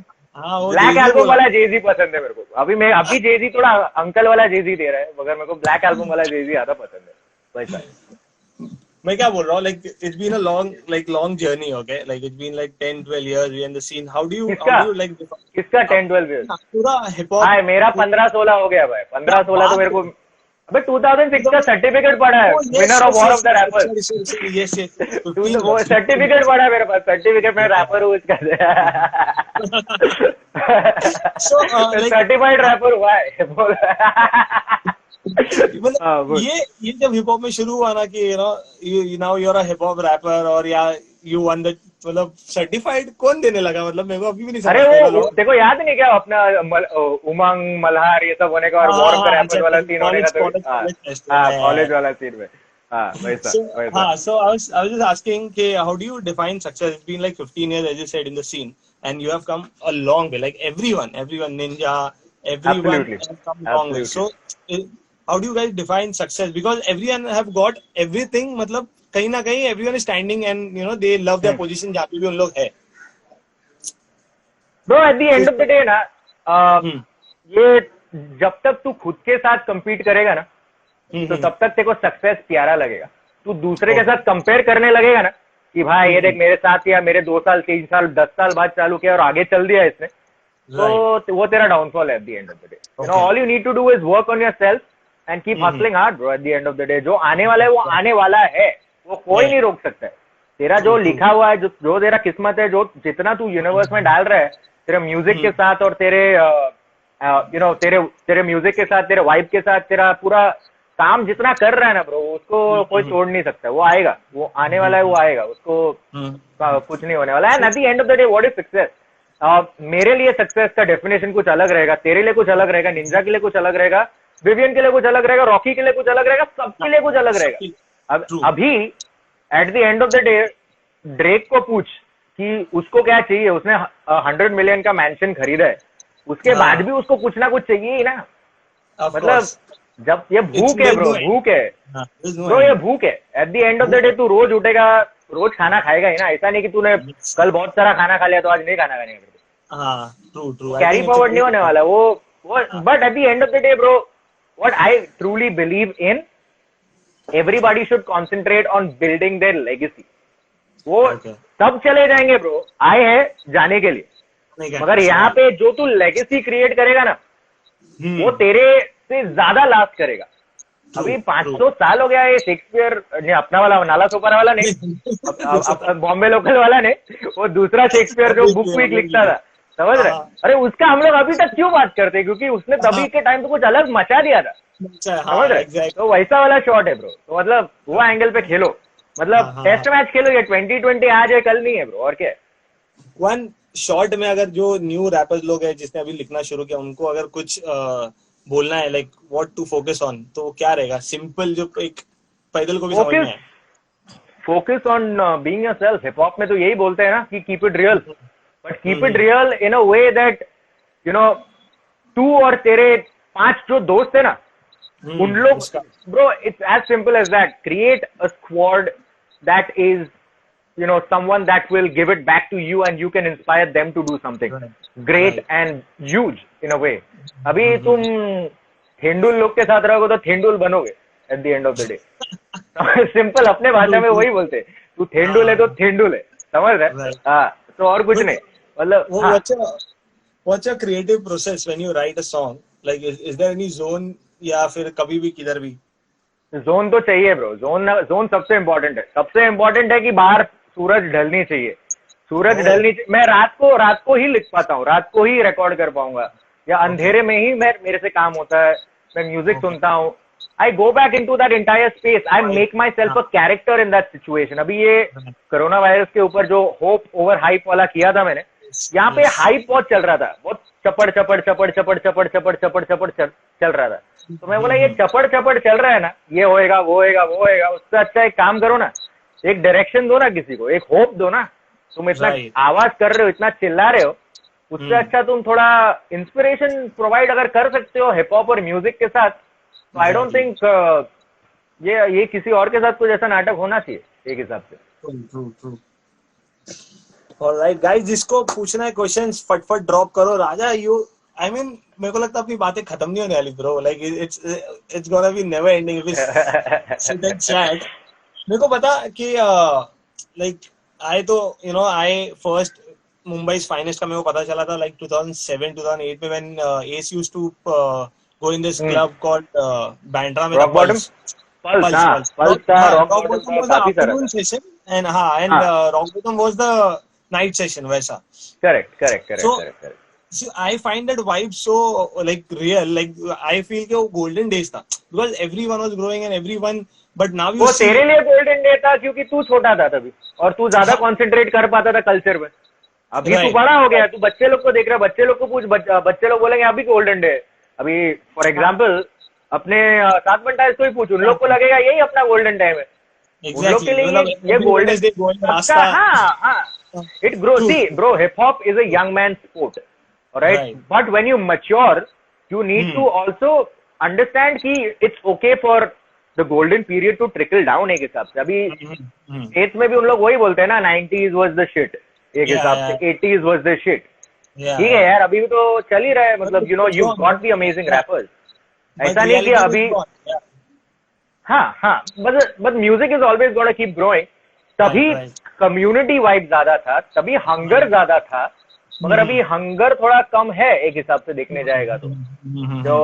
ब्लैक एल्बम वाला जेजी पसंद है मेरे को. अभी जेजी थोड़ा अंकल वाला जेजी दे रहा है, मगर मेरे को ब्लैक एल्बम वाला जेजी ज्यादा पसंद है. वैसा मैं क्या बोल रहा हूँ, like it's been a long journey, okay? Like it's been like 10-12 years we in the scene. How do you like किसका 10-12 years? पूरा हिप हॉप. हाँ, मेरा 15-16 हो गया भाई. 15-16 तो मेरे को अबे 2006 का सर्टिफिकेट पड़ा है, winner of war of the rapper. Yes वो सर्टिफिकेट पड़ा है मेरे पास. सर्टिफिकेट में रैपर हूँ इसका. सर्टिफाइड रैपर हुआ है. ये जब हिप हॉप में शुरू हुआ ना कि now you are a hip hop rapper और या यू वन द, मतलब सर्टिफाइड कौन देने लगा? मतलब मेरे को अभी भी नहीं समझ. अरे वो देखो याद नहीं क्या अपना उमंग मल्हार ये सब होने का और वॉर ऑफ द रैपर वाला सीन होने का. तो कॉलेज वाला सीन में. So I was just asking कि how do you define success? It's been like 15 years as you said in the scene and you have come a long way. Like everyone Ninja, everyone has come a long way. So how do you guys define success? Because everyone have got everything. मतलब कहीं ना कहीं everyone is standing and they love their position जहाँ पे भी उन लोग है. Bro, at the end of the day ना, ये जब तक तू खुद के साथ compete करेगा ना, तो तब तक तेरे को सक्सेस प्यारा लगेगा. तू दूसरे के साथ कंपेयर करने लगेगा ना कि भाई ये देख मेरे साथ या मेरे 2 साल 3 साल 10 साल बाद चालू किया और आगे चल दिया इसने, तो वो तेरा डाउनफॉल है at the end of the day. All you need to do is work on yourself and keep hustling hard bro. At the end of the day जो आने वाला है वो आने वाला है, वो कोई नहीं रोक सकता है. तेरा जो लिखा हुआ है, जो तेरा किस्मत है, जो जितना तू यूनिवर्स में डाल रहा है तेरे म्यूजिक के साथ और तेरे तेरे म्यूजिक के साथ, तेरे वाइब के साथ, तेरा पूरा काम जितना कर रहा है ना ब्रो, उसको कोई तोड़ नहीं सकता. वो आएगा, वो आने वाला है, वो आएगा, उसको कुछ नहीं होने वाला है. At the end of the day what is success? मेरे लिए सक्सेस का डेफिनेशन कुछ अलग रहेगा, तेरे लिए कुछ अलग रहेगा, निंजा के लिए कुछ अलग रहेगा, विवियन के लिए कुछ अलग रहेगा, रॉकी के लिए कुछ अलग रहेगा, सबके लिए कुछ अलग रहेगा. अभी eight the end of the day Drake को पूछ कि उसको क्या चाहिए. उसने 100 मिलियन का मैंशन खरीदा है, उसके बाद भी उसको कुछ ना कुछ चाहिए ही ना. मतलब जब ये भूख है ब्रो, भूख है ब्रो, ये भूख है. At the end of the day तू रोज उठेगा, रोज खाना खाएगा ही ना. ऐसा नहीं कि तूने कल बहुत सारा खाना खा लिया तो आज नहीं खाना खाने. ट्रू कैरी फॉरवर्ड नहीं होने वाला वो. But at the end of the day bro, what I truly believe in, everybody should concentrate on building their legacy. वो सब चले जाएंगे ब्रो, आए हैं जाने के लिए, मगर यहाँ पे जो तू लेगेसी क्रिएट करेगा ना, वो तेरे से ज्यादा लास्ट करेगा. अभी 500 साल हो गया है. शेक्सपियर ने अपना वाला नाला सोपारा वाला नहीं, बॉम्बे लोकल वाला ने, वो दूसरा शेक्सपियर जो बुक वीक लिखता था, समझ रहे? अरे उसका हम लोग अभी तक क्यों बात करते हैं? क्योंकि उसने तभी के टाइम पे कुछ अलग मचा दिया था, समझ रहे? तो वैसा वाला शॉट है ब्रो. तो मतलब वो एंगल पे खेलो, मतलब टेस्ट मैच खेलो. ये 2020 आज है कल नहीं है ब्रो. और क्या वन शॉर्ट में अगर जो न्यू रैपर्स लोग हैं जिसने अभी लिखना शुरू किया, उनको अगर कुछ बोलना है, like what to focus on, तो क्या रहेगा? सिंपल जो एक पैदल को भी समझ में आए. Focus on being yourself. Hip hop में तो यही बोलते हैं ना कि keep it real, but keep it real in a way that तू और तेरे 5 जो दोस्त है ना, उन लोग bro, it's as simple as that. Create a squad that is someone that will give it back to you and you can inspire them to do something great and huge in a way. अभी तुम थेंडुल लोग के साथ रहोगे तो थेंडुल बनोगे, at the end of the day. Simple अपने भाषा में वही बोलते, तू थेंडू ले तो थेंडू ले, समझ रहे? Right. हाँ, तो और कुछ नहीं, मतलब हाँ, What's your creative process when you write a song? Like, is there any zone या फिर कभी भी किधर भी? जोन तो चाहिए ब्रो, जोन सबसे इम्पोर्टेंट है, सबसे इम्पोर्टेंट है कि बाहर सूरज ढलनी चाहिए, सूरज ढलनी चाहिए। मैं रात को ही लिख पाता हूँ, रात को ही रिकॉर्ड कर पाऊंगा, या अंधेरे में ही मेरे से काम होता है, मैं म्यूजिक सुनता हूँ। I go back in to that entire space, I make myself a character in that situation. अभी ये कोरोना वायरस के ऊपर जो होप ओवर हाइप वाला किया था मैंने, यहाँ पे हाइप बहुत चल रहा था, बहुत चपड़ चल रहा था। तो मैं बोला ये चपड़ चल रहा है ना, ये होएगा वो होएगा, उससे अच्छा एक काम करो ना, एक डायरेक्शन दो ना किसी को, एक होप दो ना। तुम इतना आवाज कर रहे हो, इतना चिल्ला रहे हो, उससे अच्छा तुम थोड़ा इंस्पिरेशन प्रोवाइड अगर कर सकते हो हिप हॉप और म्यूजिक के साथ, तो आई डोंट थिंक ये किसी और के साथ कुछ ऐसा नाटक होना चाहिए एक हिसाब से। True. Alright guys, जिसको पूछना है क्वेश्चंस फटफट ड्रॉप करो। राजा मेरे को लगता है अपनी बातें खत्म नहीं होने वाली bro, like it's gonna be never ending with sit and chat. मेरे को पता कि like I first Mumbai finest का मेरे को पता चला था लाइक 2007 2008 में, when S used to go in this club called Bandra में Rock Bottom. Pulse था, Rock Bottom was the afternoon session and Rock Bottom was the night session वैसा. Correct. See, I find that vibe so like real, like I feel कि वो golden days था, because everyone was growing and everyone, but now you वो see तेरे लिए golden day था क्योंकि तू छोटा था तभी, और तू ज्यादा concentrate कर पाता था कल्चर में। अभी तू बड़ा हो गया, तू बच्चे लोग को देख रहा है, बच्चे लोग को पूछ, बच्चे लोग बोलेंगे अभी गोल्डन डे। अभी फॉर एग्जाम्पल अपने 7 बंटाइज को ही पूछ, उन लोग को लगेगा यही अपना गोल्डन टाइम है। उन लोग के लिए ये गोल्डन, हाँ, it grow. See bro, hip hop is a young man sport, right? But when you mature you need to also understand कि it's okay for the golden period to trickle down एक हिसाब से। अभी स्टेट्स में भी उन लोग वही बोलते हैं ना, 90s वाज द शिट, एक हिसाब से 80s वाज द शिट। ठीक है यार, अभी भी तो चल ही रहा है, मतलब you got the amazing rappers, ऐसा नहीं कि अभी हाँ, but music is always gonna keep growing. तभी कम्युनिटी वाइब ज्यादा था, तभी हंगर ज्यादा था, मगर अभी हंगर थोड़ा कम है एक हिसाब से देखने जाएगा तो। जो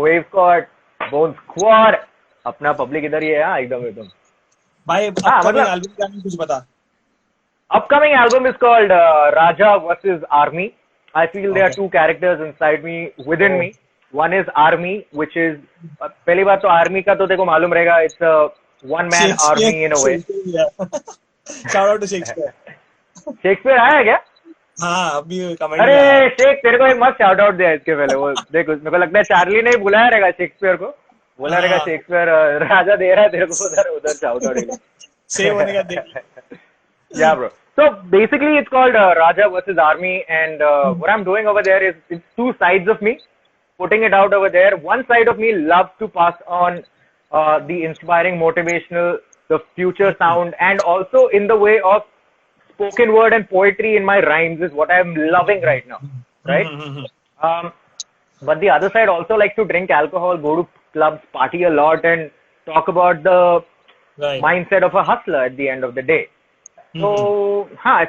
वेव स्क्वाड, बोन स्क्वाड, अपना पब्लिक इधर ही है। हाँ, एकदम भाई, मतलब एल्बम कुछ बता। Upcoming album is called Raja versus Army. I feel there are two characters inside me, within me. One is Army, which is पहली बात तो Army का तो देखो मालूम रहेगा, it's a one man army in a way. Shout out to Shakespeare. Shakespeare आया क्या? हाँ, अभी कमेंट। अरे शेख, तेरे को एक मस्त शाउट आउट दिया इसके पहले। वो देखो, मेरे को लगता है चार्ली ने बुलाया रहेगा शेक्सपियर को, बोला रहेगा शेक्सपियर राजा दे रहा है तेरे को उधर शाउट आउट सेव होने का देख। Yeah, bro. So basically, it's called Raja versus Army, and what I'm doing over there is it's two sides of me, putting it out over there. One side of me loves to pass on the inspiring, motivational, the future sound, and also in the way of spoken word and poetry in my rhymes is what I'm loving right now, right? But the other side also likes to drink alcohol, go to clubs, party a lot, and talk about the mindset of a hustler at the end of the day. So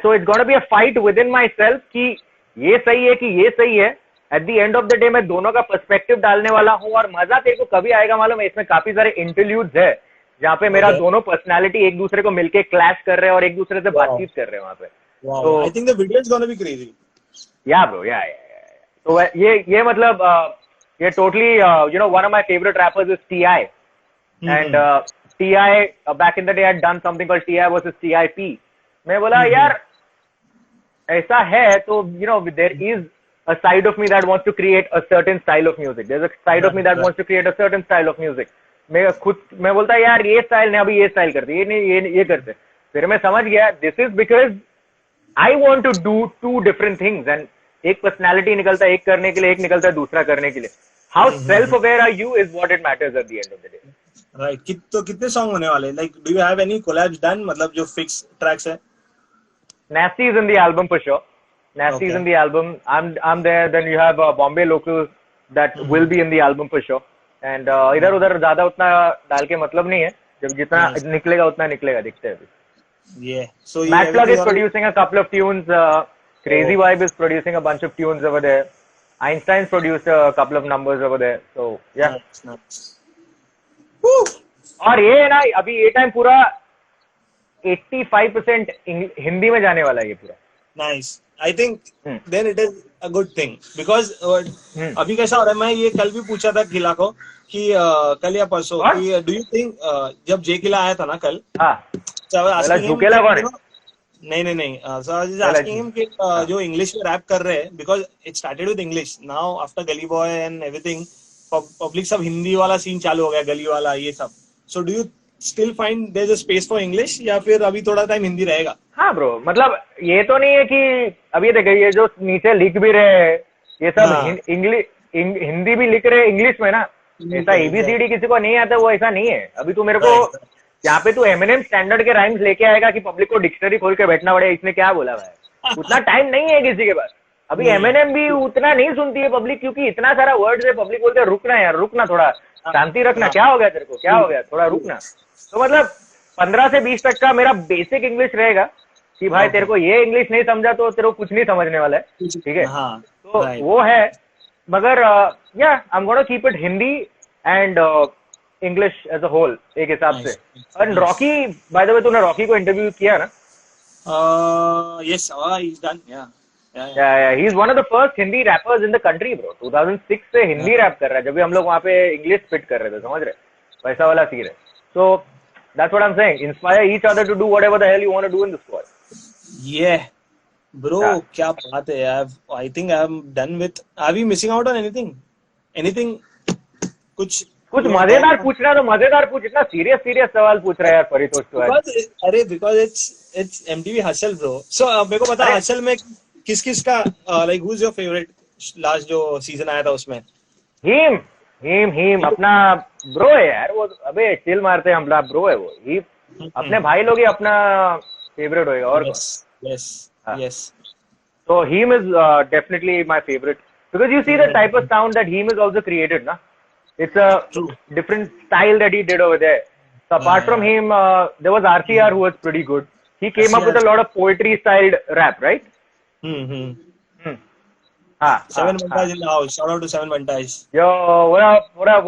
so it's gonna be a fight within myself कि ये सही है कि ये सही है। At the end of the day मैं दोनों का पर्सपेक्टिव डालने वाला हूँ, और मजा तेरे को कभी आएगा मालूम है, इसमें काफी सारे इंटरल्यूड्स है जहाँ पे मेरा दोनों पर्सनालिटी एक दूसरे को मिलके क्लैश कर रहे हैं और एक दूसरे से बातचीत कर रहे हैं वहाँ पे। So I think the video is gonna be crazy. Yeah bro, yeah. तो ये मतलब ये totally one of my favorite rappers is T.I. and T.I. back in the day had done something called T.I. versus T.I.P. मैं बोला यार ऐसा है तो there is a side of me that wants to create a certain style of music. There's a side of me that wants to create a certain style of music. मैं बोलता यार ये स्टाइल नहीं, अभी ये स्टाइल करते, ये नहीं ये करते। फिर मैं समझ गया this is because I want to do two different things, and एक पर्सनालिटी निकलता है एक करने के लिए, एक निकलता है दूसरा करने के लिए। How self-aware are you is what it matters at the end of the day. Right. तो कितने सॉन्ग होने वाले? Like, do you have any collabs done? मतलब जो फिक्स ट्रैक्स है? Nasty is in the album for sure. Nasty is in the album. I'm there. Then you have Bombay Local that will be in the album for sure. And इधर उधर ज्यादा उतना डाल के मतलब नहीं है, जब जितना निकलेगा उतना निकलेगा, दिखते हैं अभी। Yeah. So Matt Plug is everything producing a couple of tunes. Crazy Vibe is producing a bunch of tunes over there. Einstein's produced a couple of numbers over there. So yeah. nice. Woo! और ये है ना, अभी ये टाइम पूरा 85% हिंदी में जाने वाला है ये पूरा। Nice. I think then it is a good thing because अभी कैसा हो रहा है, मैं ये कल भी पूछा था किला को कि कल या परसों कि डू यू थिंक जब जे किला आया था ना कल, झुकेला कौन है? नहीं so I was just asking him कि जो इंग्लिश में रैप कर रहे हैं, because it started with English, now after गली बॉय and everything पब्लिक सब हिंदी वाला सीन चालू हो गया, गली वाला ये सब। So do you still find there's a space for English या फिर अभी थोड़ा टाइम हिंदी रहेगा? हाँ ब्रो, मतलब ये तो नहीं है कि अभी देखिए ये जो नीचे लिख भी रहे हैं ये सब इंग्लिश हिंदी भी लिख रहे हैं इंग्लिश में ना, ऐसा ABCD किसी को नहीं आता, वो ऐसा नहीं है। अभी तू मेरे को यहाँ पे तू एमिनेम स्टैंडर्ड के राइम्स लेके आएगा कि पब्लिक को डिक्शनरी खोल के बैठना पड़ेगा, इसने क्या बोला भाई, उतना टाइम नहीं है किसी के पास। अभी एमिनेम भी उतना नहीं सुनती है पब्लिक, क्योंकि इतना सारा वर्ड्स है, पब्लिक बोलते हैं रुकना यार, रुकना, थोड़ा शांति रखना, क्या हो गया तेरे को, क्या हो गया, थोड़ा रुकना। तो मतलब 15 से 20 तक का मेरा बेसिक इंग्लिश रहेगा कि भाई तेरे को ये इंग्लिश नहीं समझा तो तेरे को कुछ नहीं समझने वाला है, ठीक है। तो वो है, मगर या I am gonna keep it Hindi and English as a whole एक हिसाब से। और रॉकी, बाय द वे तूने रॉकी को इंटरव्यू किया ना? Yes, he's done, yeah. He is one of the first Hindi rappers in the country, bro. 2006 से हिंदी रैप कर रहा है, जब भी हम लोग वहाँ पे इंग्लिश स्पिट कर रहे थे, समझ रहे, वैसा वाला सीन है। So that's what I'm saying. Inspire each other to do whatever the hell you want to do in the squad. Yeah, bro, क्या बात है। I think I'm done with. Are we missing out on anything? Anything? कुछ मजेदार पूछना है तो मजेदार पूछ, इतना सीरियस सवाल पूछ रहा है यार परितोष तो। अरे because it's MTV Hustle, bro. So मेरे को पता हसल में किस का like who's your favorite last जो सीजन आया था उसमें? हिम अपना ब्रो है यार वो, अबे चिल मारते हैं हम, ब्रो है वो, ही अपने भाई लोग ही अपना फेवरेट होएगा। और yes so him is definitely my favorite because you see the type of sound that him is also created na, it's a different style that he did over there. So apart from him there was RCR who was pretty good. He came up with a lot of poetry styled rap, right? Seven Vantage in the house. Shout out to Seven Vantage. Yo, what up?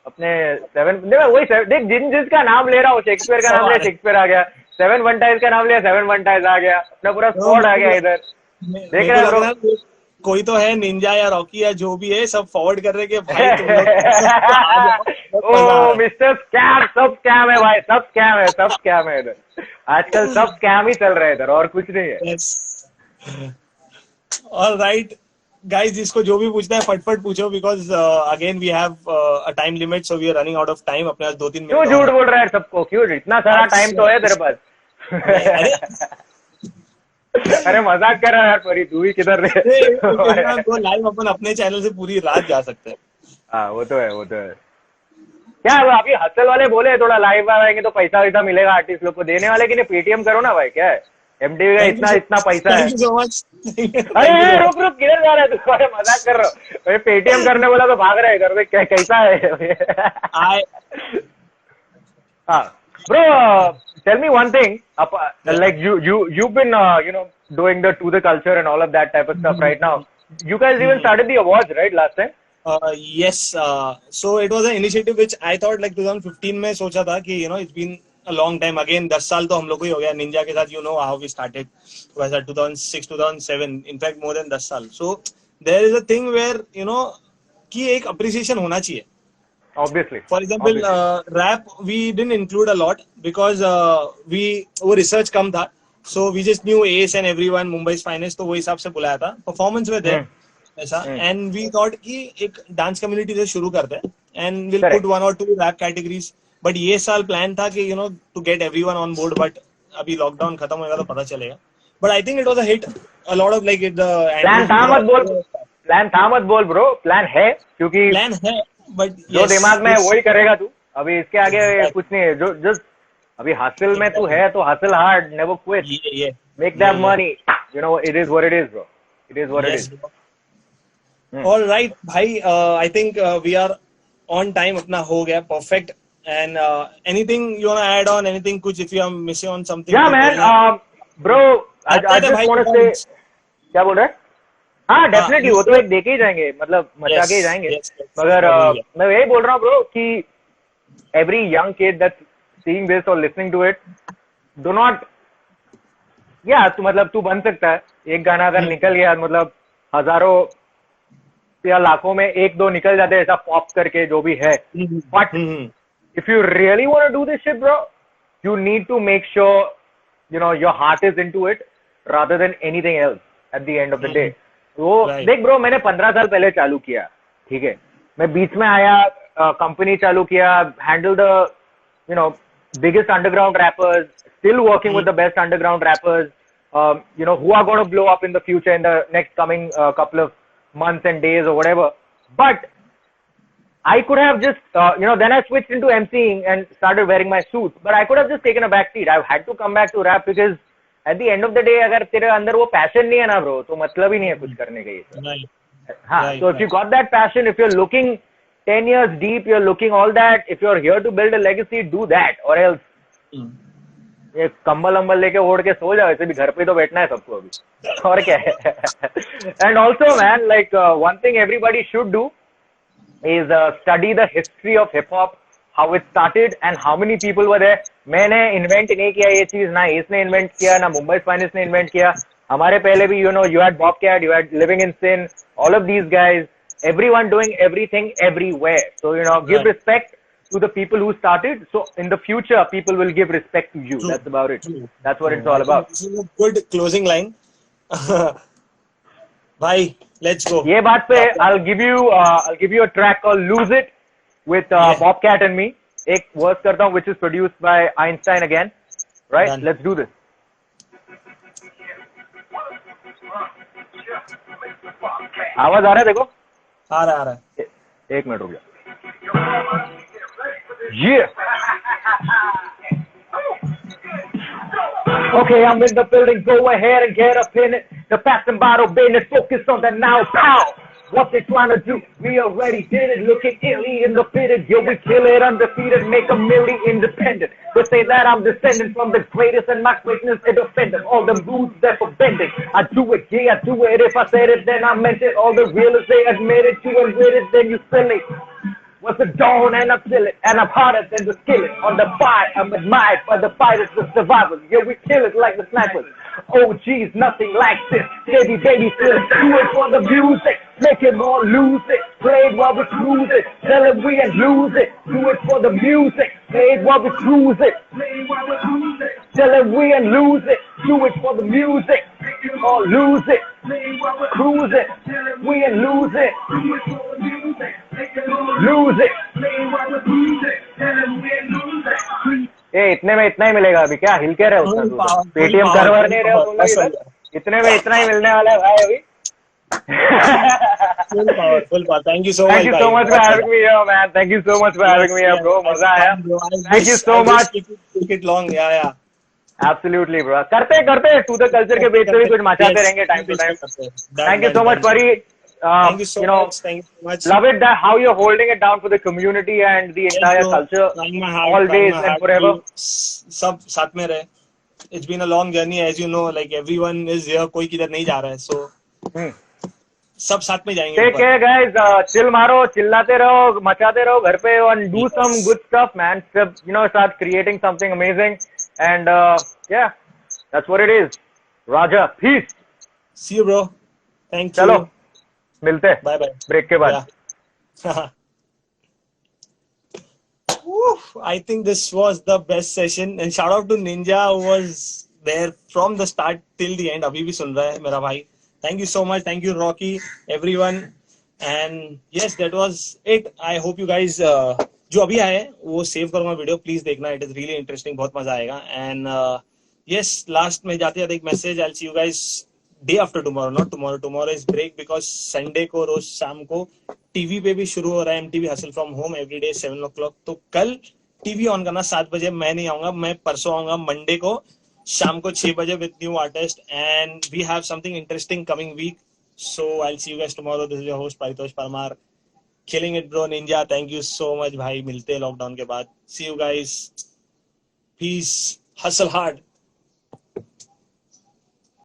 अपने सेवन, वही देख, जिसका नाम ले रहा हूँ, शेक्सपियर का नाम लिया, शेक्सपियर आ गया, सेवन वनटाइज का नाम लिया, सेवन वनटाइज आ गया, अपना पूरा स्क्वाड आ गया इधर। देख रहे हो, कोई तो है निंजा या रॉकी या जो भी है, सब फॉरवर्ड कर रहे कि भाई तुम लोग ओ मिस्टर स्कैम, सब स्कैम है भाई, सब स्कैम है इधर आजकल, सब स्कैम ही चल रहा है इधर, और कुछ नहीं है। ऑलराइट गाइस, जिसको जो भी पूछना है फटफट पूछो, because again we have a time limit, so we are running out of time. अपने पास 2-3 मिनट। क्यों झूठ बोल रहा है सबको, क्यों, इतना सारा टाइम तो है तेरे पास। अरे मजाक कर रहा है यार परी, तू ही किधर रहे। वो लाइव अपन अपने चैनल से पूरी रात जा सकते हैं। हाँ वो तो है। क्या अभी हसल वाले बोले थोड़ा लाइव आएंगे तो पैसा वैसा मिलेगा आर्टिस्ट लोग को, देने वाले की नहीं, पेटीएम करो ना भाई, क्या है MTV का इतना पैसा है। अरे रुक किधर जा रहा है तू, मजाक कर रहा हूँ, पेटीएम करने बोला तो भाग रहा है इधर, क्या कैसा है। हाँ bro, tell me one thing, like you've been doing the To The Culture and all of that type of stuff right now. You guys even started the awards, right, last time? Yes, so it was an initiative which I thought like 2015 में सोचा था कि it's been a long time, again 10 साल तो हम लोग को ही हो गया निंजा के साथ, how we started, वैसा 2006 2007, in fact more than 10 साल. So there is a thing where कि एक appreciation होना चाहिए. Obviously. For example, rap we didn't include a lot because वो research कम था, so we just knew Ace and everyone, Mumbai's finest, तो वो हिसाब से बुलाया था, performance में थे ऐसा, and we thought कि एक dance community से शुरू करते हैं and we'll put 1 or 2 rap categories, but ये साल plan था कि to get everyone on board, but अभी lockdown खत्म होएगा तो पता चलेगा, but I think it was a hit, a lot of like the plan था मत बोल bro, plan है, क्योंकि plan है, but जो दिमाग में वही करेगा तू, अभी इसके आगे कुछ नहीं है, जो just अभी हासिल में तू है तो हासिल hard, never quit, make that money, it is what it is bro, it is what it is. All right, bhai, I think we are on time अपना हो गया perfect. And anything you wanna add on? Anything कुछ if you are missing on something? Yeah, man. Bro, I just want to say. क्या बोल रहा है? हाँ, डेफिनेटली वो तो एक देखे ही जाएंगे, मतलब मचा के ही जाएंगे. मगर मैं यही बोल रहा हूँ ब्रो कि every young kid that's seeing this or listening to it, do not, तू मतलब तू बन सकता है. एक गाना अगर निकल गया, मतलब हजारों या लाखों में एक दो निकल जाते हैं ऐसा पॉप करके जो भी है. But if you really want to do this shit, bro, you need to make sure, you know, your heart is into it rather than anything else at the end of the day. तो देख ब्रो, मैंने 15 साल पहले चालू किया, ठीक है. मैं बीच में आया, कंपनी चालू किया, handle the, you know, biggest underground rappers, still working with the best underground rappers, you know, who are going to blow up in the future in the next coming couple of months and days or whatever. But I could have just, you know, then I switched into emceeing and started wearing my suits. But I could have just taken a back seat. I've had to come back to rap because at the end of the day, अगर तेरे अंदर वो passion नहीं है ना bro, तो मतलब ही नहीं है कुछ करने का ये. हाँ, so if you got that passion, if you're looking 10 years deep, you're looking all that, if you're here to build a legacy, do that, or else ये कंबल अंबल लेके ओढ़ के सो जाओ, ऐसे भी घर पे तो बैठना है सबको अभी, और क्या है. And also man, like one thing everybody should do is study the history of hip hop, how it started and how many people were there. मैंने invent नहीं किया ये चीज, ना इसने invent किया, ना Mumbai's Finest ने invent किया. हमारे पहले भी, you know, you had Bobcat, you had Living in Sin, all of these guys, everyone doing everything everywhere. So, you know, give respect to the people who started. So in the future, people will give respect to you. That's about it. That's what it's all about. This is a good closing line. Bye. Let's go. ये बात पे I'll give you a track called "Lose It" with Bobcat and me. एक verse करता हूँ which is produced by Einstein again. Right? Done. Let's do this. आवाज आ रहा है? देखो आ रहा है. एक मिनट रुक जा. Yeah. Okay, I'm in the building, go ahead and get up in it. The past and bottle business, focus on the now, pow. What they trying to do, we already did it, looking illy in the fitted. Yo, we kill it, undefeated, make a million independent. But say that I'm descendant from the greatest and my greatness is offended. All the moves that for bending, I do it, yeah, I do it. If I said it, then I meant it. All the realists, they admit it, you admit it, then you silly. What's the dawn and I'm still it, and I'm hotter than the skillet. On the fire, I'm admired by the fighters, the survivors. Yeah, we kill it like the snipers. Oh, geez, nothing like this. Baby, baby, still do it for the music. Make it more lose it. Play it while we cruise it. Tell it we and lose it. Do it for the music. Play it while we cruise it. Tell it we and lose it. Do it for the music. Or lose it. Cruise it. We and lose it. Lose it. ए इतने में इतना ही मिलेगा अभी, क्या हिल के रहे हो उसका? पेटीएम सर्वर नहीं रहे हो, इतने में इतना ही मिलने वाला है भाई अभी. Full power. Thank you so much. Thank you so much for having me here, man. Thank you so much for having me here, bro. मजा आया. Thank you so much. Take it long, yeah. Absolutely, bro. करते to the culture के बेच से भी कुछ मचाते रहेंगे time to time. Thank you so much, Pari. Thank you so you know, much. Thank you so much. Love it that how you're holding it down for the community and the entire culture, always and forever. सब साथ में रहे. It's been a long journey, as you know. Like everyone is here, कोई किधर नहीं जा रहा है. So सब साथ में जाएंगे. Take care, guys. Chill मारो, चिल्लाते रहो, मचाते रहो घर पे, and do some good stuff, man. You know, start creating something amazing, and yeah, that's what it is. Raja, peace. See you, bro. Thank you. चलो मिलते हैं. Bye bye. ब्रेक के बाद. Yeah. I think this was the best session, and shout out to Ninja who was there from the start till the end. अभी भी सुन रहा है मेरा भाई. Thank you so much. Thank you, Rocky, everyone. And yes, that was it. I hope you guys जो अभी आए वो सेव करूंगा वीडियो, प्लीज देखना. इट इज रियली इंटरेस्टिंग, बहुत मजा आएगा. एंड yes, लास्ट में जाते जाते एक message. I'll see you guys day after tomorrow, not tomorrow. Tomorrow is break because Sunday को रोज शाम को टीवी पे भी शुरू हो रहा है MTV Hustle from Home every day 7 o'clock. तो कल टीवी ऑन करना 7 बजे. मैं नहीं आऊंगा, मैं परसों आऊंगा मंडे को शाम को 6 बजे with new artist, and we have something interesting coming week. So I'll see you guys tomorrow. This is your host Paritosh Parmar. killing it bro ninja, thank you so much भाई, मिलते हैं लॉकडाउन के बाद, see you guys, peace, hustle hard.